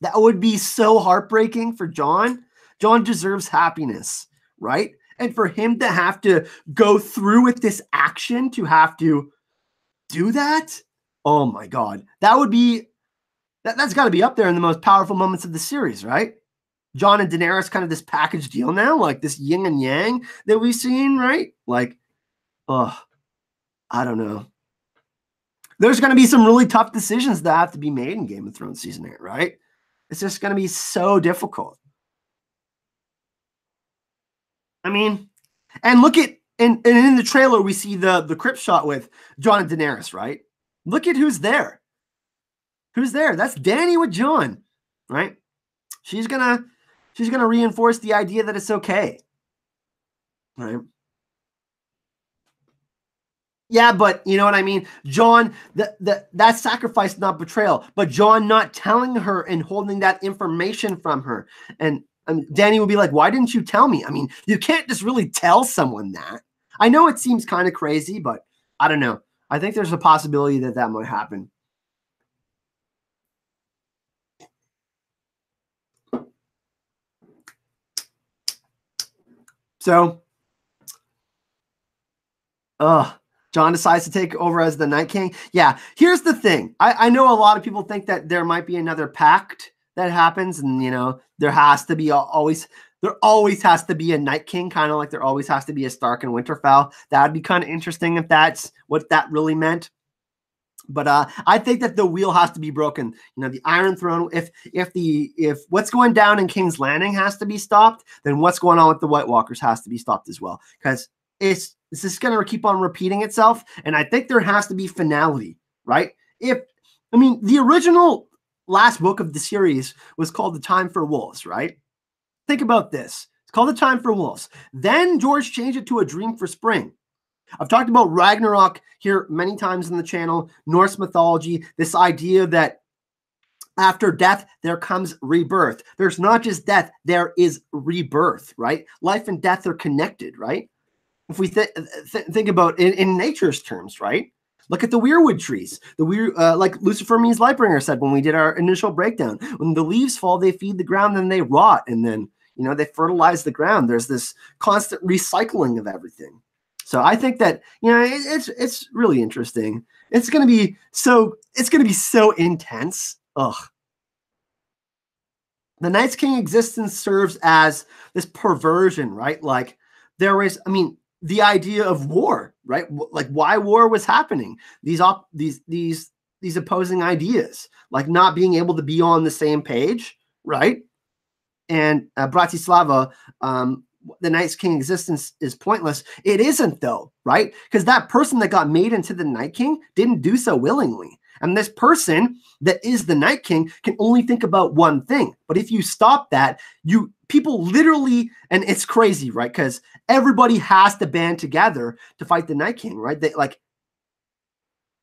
That would be so heartbreaking for Jon. Jon deserves happiness, right? And for him to have to go through with this action, to have to do that, oh my God. That would be, that's got to be up there in the most powerful moments of the series, right? Jon and Daenerys, kind of this package deal now, like this yin and yang that we've seen, right? Like, oh, I don't know. There's going to be some really tough decisions that have to be made in Game of Thrones Season 8, right? It's just going to be so difficult. I mean, and look at, and in the trailer, we see the crypt shot with Jon and Daenerys, right? Look at who's there. Who's there? That's Dany with Jon, right? She's gonna reinforce the idea that it's okay, right? Yeah, but you know what I mean? Jon, that sacrifice, not betrayal, but Jon not telling her and holding that information from her. And Dany will be like, why didn't you tell me? I mean, you can't just really tell someone that. I know it seems kind of crazy, but I don't know. I think there's a possibility that that might happen. So, Jon decides to take over as the Night King. Yeah, here's the thing. I know a lot of people think that there might be another pact that happens, and you know, there has to be always has to be a Night King, kind of like there always has to be a Stark in Winterfell. That would be kind of interesting if that's what that really meant. But I think that the wheel has to be broken. You know, the Iron Throne. If what's going down in King's Landing has to be stopped, then what's going on with the White Walkers has to be stopped as well. Because it's just going to keep on repeating itself. And I think there has to be finality, right? The original last book of the series was called The Time for Wolves, right? Think about this. It's called The Time for Wolves. Then George changed it to A Dream for Spring. I've talked about Ragnarok here many times in the channel, Norse mythology, this idea that after death, there comes rebirth. There's not just death, there is rebirth, right? Life and death are connected, right? If we think about in nature's terms, right? Look at the weirwood trees. Like Lucifer Means Lightbringer said when we did our initial breakdown. When the leaves fall, they feed the ground and they rot. And then, you know, they fertilize the ground. There's this constant recycling of everything. So I think that, you know, it's really interesting. It's going to be so intense. Ugh. The Night's King existence serves as this perversion, right? Like there is, the idea of war, right? Like why war was happening. These opposing ideas, like not being able to be on the same page, right? And Bratislava, the Night's King existence is pointless. It isn't though, right? Because that person that got made into the Night King didn't do so willingly. And this person that is the Night King can only think about one thing. But if you stop that, people literally, and it's crazy, right? Because everybody has to band together to fight the Night King, right? They like,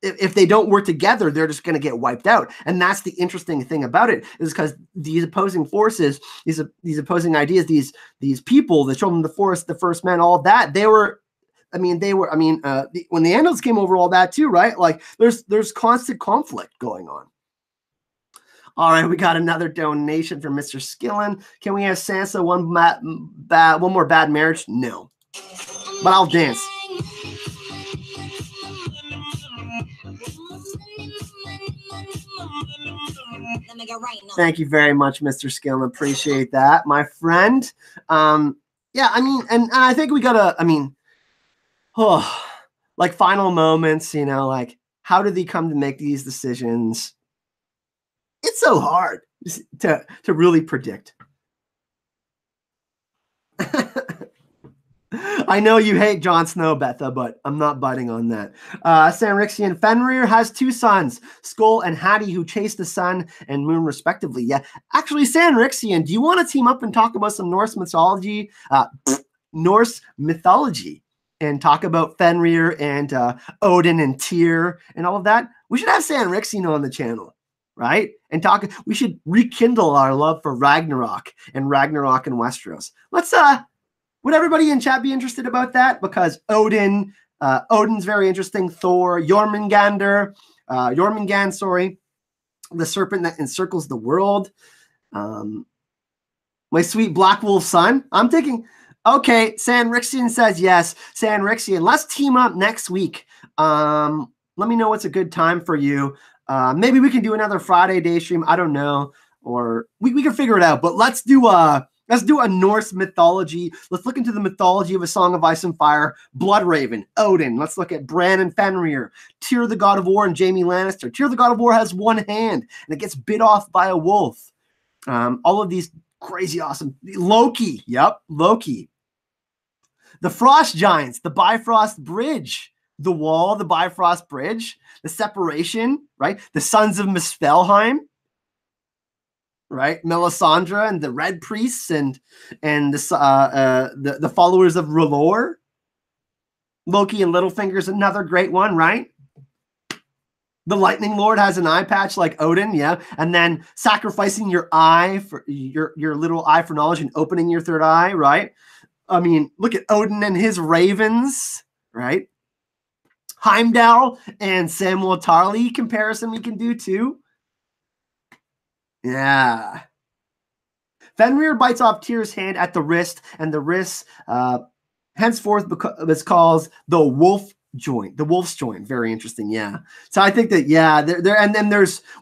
if they don't work together, they're just going to get wiped out. And that's the interesting thing about it, is because these opposing forces, these opposing ideas, these people, the Children of the Forest, the First Men, all of that, when the Andals came over, all that too, right? Like there's constant conflict going on. All right, we got another donation from Mr. Skillen. Can we have Sansa one more bad marriage? No, but I'll dance. Thank you very much, Mr. Skillen. Appreciate that, my friend. Yeah, and I think we gotta, like final moments, you know, like how did he come to make these decisions? It's so hard to really predict. I know you hate Jon Snow, Betha, but I'm not biting on that. Sanrixian Fenrir has two sons, Skull and Hattie, who chase the sun and moon respectively. Yeah, actually, Sanrixian, do you want to team up and talk about some Norse mythology? and talk about Fenrir and Odin and Tyr and all of that, we should have Sanrixian on the channel, right? And talk. We should rekindle our love for Ragnarok in Westeros. Let's would everybody in chat be interested about that? Because Odin's very interesting. Thor, Jormungandr, sorry, the serpent that encircles the world. My sweet Black Wolf son. I'm thinking, okay, Sanrixian says yes. Sanrixian, let's team up next week. Let me know what's a good time for you. Maybe we can do another Friday day stream. I don't know. Or we can figure it out. But let's do a Norse mythology. Let's look into the mythology of A Song of Ice and Fire, Bloodraven, Odin. Let's look at Bran and Fenrir, Tyr the God of War and Jaime Lannister. Tyr the God of War has one hand and it gets bit off by a wolf. All of these crazy awesome. Loki, yep, Loki. The Frost Giants, the Bifrost Bridge, the Wall, the Bifrost Bridge, the Separation, right? The Sons of Muspelheim, right? Melisandre and the Red Priests and the followers of R'hllor. Loki and Littlefinger's another great one, right? The Lightning Lord has an eye patch like Odin, yeah. And then sacrificing your eye for your little eye for knowledge and opening your third eye, right? I mean, look at Odin and his ravens, right? Heimdall and Samwell Tarly comparison we can do too. Yeah. Fenrir bites off Tyr's hand at the wrist, and the wrist henceforth is called the wolf joint, the wolf's joint. Very interesting. Yeah. So I think that, yeah, there and then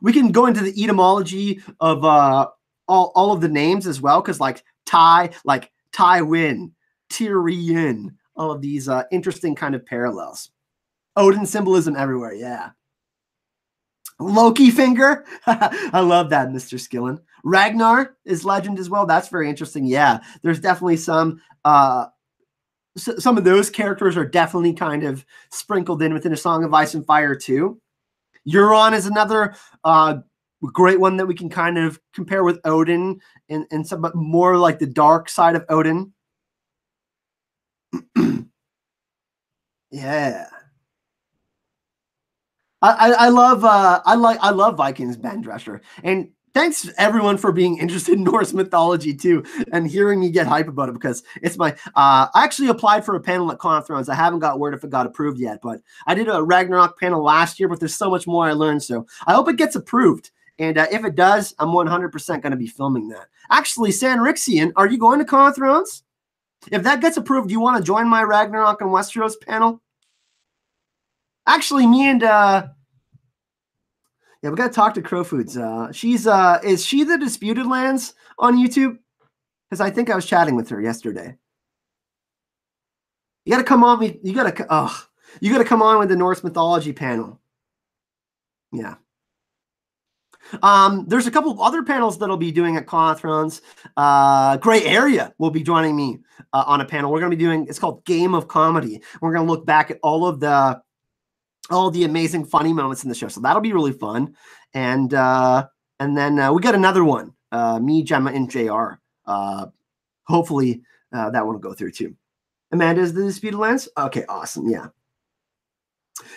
we can go into the etymology of all of the names as well, because like Tywin, Tyrion, all of these interesting kind of parallels. Odin symbolism everywhere. Yeah. Loki finger. I love that, Mr. Skillen. Ragnar is legend as well. That's very interesting. Yeah. There's definitely some of those characters are definitely kind of sprinkled in within A Song of Ice and Fire too. Euron is another great one that we can kind of compare with Odin and some, but more like the dark side of Odin. Yeah. I love Vikings Ben Drescher, and thanks everyone for being interested in Norse mythology too, and hearing me get hype about it, because it's my I actually applied for a panel at Con of Thrones. I haven't got word if it got approved yet, but I did a Ragnarok panel last year, but there's so much more I learned, so I hope it gets approved. And if it does, I'm 100% going to be filming that. Actually, Sanrixian, are you going to Con of Thrones? If that gets approved, do you want to join my Ragnarok and Westeros panel? Actually, me and yeah, we got to talk to Crowfoods. Is she the Disputed Lands on YouTube? Because I think I was chatting with her yesterday. You got to come on. You got to come on with the Norse mythology panel. Yeah. There's a couple of other panels that I'll be doing at Con of Thrones. Gray Area will be joining me on a panel. We're going to be doing, it's called Game of Comedy. We're going to look back at all the amazing funny moments in the show. So that'll be really fun. And then we got another one, me, Gemma, and JR. Hopefully that one will go through too. Amanda is the Disputed Lands? Okay, awesome. Yeah.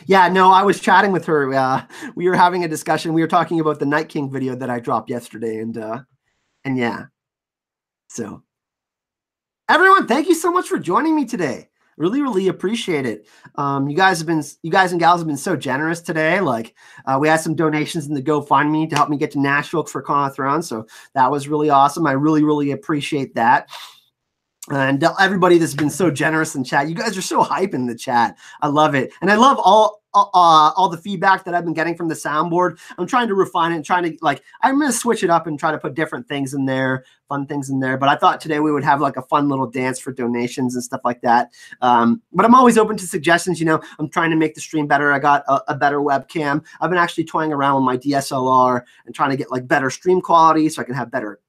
Yeah, no, I was chatting with her. We were having a discussion. We were talking about the Night King video that I dropped yesterday. And yeah. So everyone, thank you so much for joining me today. Really, really appreciate it. You guys and gals have been so generous today. Like we had some donations in the GoFundMe to help me get to Nashville for Con of Thrones. So that was really awesome. I really, really appreciate that. And everybody that's been so generous in chat. You guys are so hype in the chat. I love it. And I love all the feedback that I've been getting from the soundboard. I'm trying to refine it and trying to, like, I'm going to switch it up and try to put different things in there, fun things in there. But I thought today we would have like a fun little dance for donations and stuff like that. But I'm always open to suggestions. You know, I'm trying to make the stream better. I got a better webcam. I've been actually toying around with my DSLR and trying to get like better stream quality so I can have better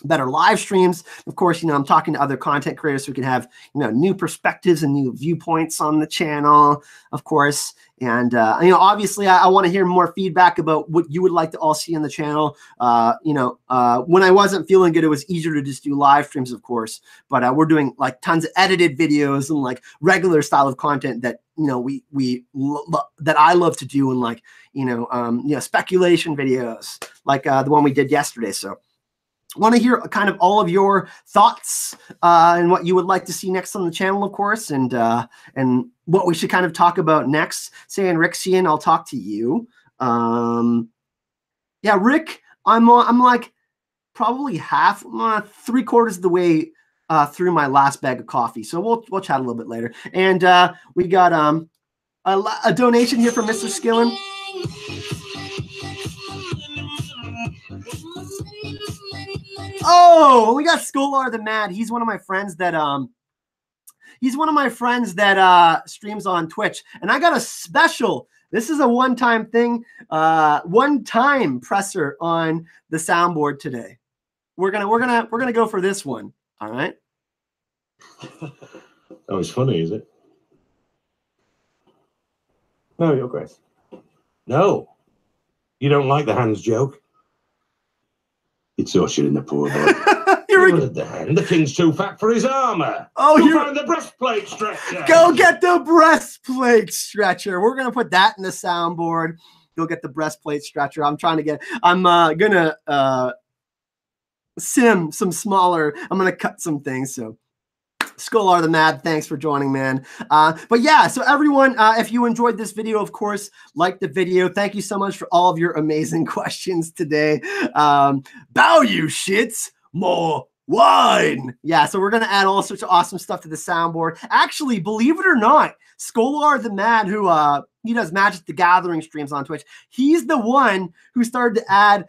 better live streams. Of course, I'm talking to other content creators so we can have, new perspectives and new viewpoints on the channel, of course. And, obviously I want to hear more feedback about what you would like to all see on the channel. When I wasn't feeling good, it was easier to just do live streams, of course, but we're doing like tons of edited videos and like regular style of content that, that I love to do, and like, speculation videos like the one we did yesterday. So want to hear kind of all of your thoughts and what you would like to see next on the channel, of course, and what we should kind of talk about next. Say, and Rixian, I'll talk to you. Yeah, Rick, I'm like probably half, 3/4 of the way through my last bag of coffee, so we'll chat a little bit later. And we got a donation here from Mr. Skillen. Oh, we got Scholar the Mad. He's one of my friends that streams on Twitch, and I got a special. This is a one-time thing, one-time presser on the soundboard today. We're gonna go for this one. All right. Oh, it's funny, is it? No, you're great. No, you don't like the hands joke. It's Usher in the poor boy. The king's too fat for his armor. Oh, you find the breastplate stretcher. Go get the breastplate stretcher. We're gonna put that in the soundboard. Go get the breastplate stretcher. I'm gonna sim some smaller. I'm gonna cut some things. So Scholar the Mad, thanks for joining, man. But yeah, so everyone, if you enjoyed this video, of course, like the video. Thank you so much for all of your amazing questions today. Bow you shits, more wine. Yeah, so we're gonna add all sorts of awesome stuff to the soundboard. Actually, believe it or not, Scholar the Mad, who he does Magic the Gathering streams on Twitch, he's the one who started to add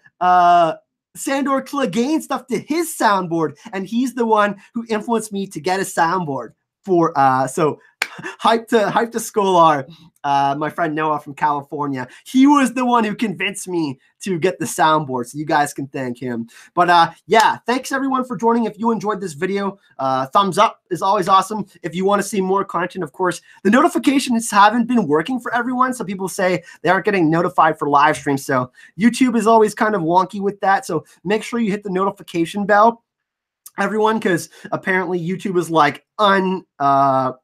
Sandor Clegane stuff to his soundboard, and he's the one who influenced me to get a soundboard for so hype to Scholar, my friend Noah from California. He was the one who convinced me to get the soundboard, so you guys can thank him. But yeah, thanks everyone for joining. If you enjoyed this video, thumbs up is always awesome. If you want to see more content, of course, the notifications haven't been working for everyone. So people say they aren't getting notified for live streams. So YouTube is always kind of wonky with that. So make sure you hit the notification bell, everyone, because apparently YouTube is like unnotifying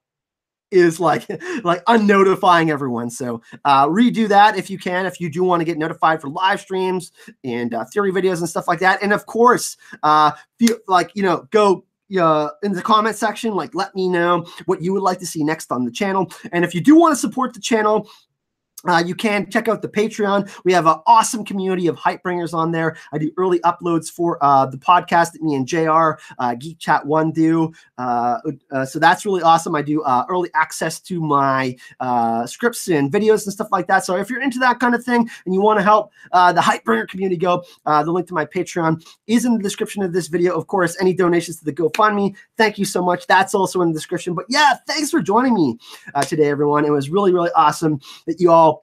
everyone. So redo that if you can, if you do want to get notified for live streams and theory videos and stuff like that. And of course, feel like, go in the comment section, like, let me know what you would like to see next on the channel. And if you do want to support the channel, you can check out the Patreon. We have an awesome community of hype bringers on there. I do early uploads for the podcast that me and JR, Geek Chat 1 do. So that's really awesome. I do early access to my scripts and videos and stuff like that. So if you're into that kind of thing and you want to help the hype bringer community go, the link to my Patreon is in the description of this video. Of course, any donations to the GoFundMe, thank you so much. That's also in the description. But yeah, thanks for joining me today, everyone. It was really, really awesome that you all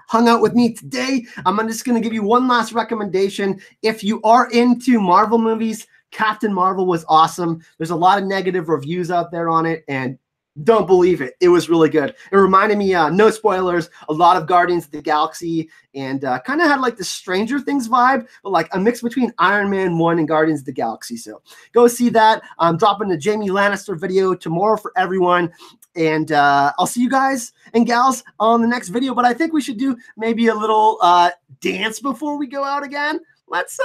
hung out with me today. I'm just going to give you one last recommendation. If you are into Marvel movies, Captain Marvel was awesome. There's a lot of negative reviews out there on it, and don't believe it. It was really good. It reminded me, no spoilers, a lot of Guardians of the Galaxy, and kind of had like the Stranger Things vibe, but like a mix between Iron Man 1 and Guardians of the Galaxy. So go see that. I'm dropping a Jaime Lannister video tomorrow for everyone. And I'll see you guys and gals on the next video. But I think we should do maybe a little dance before we go out again. Let's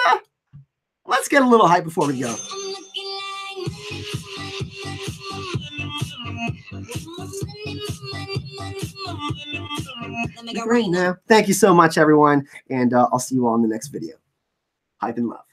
get a little hype before we go. Great now. Thank you so much, everyone. And I'll see you all in the next video. Hype and love.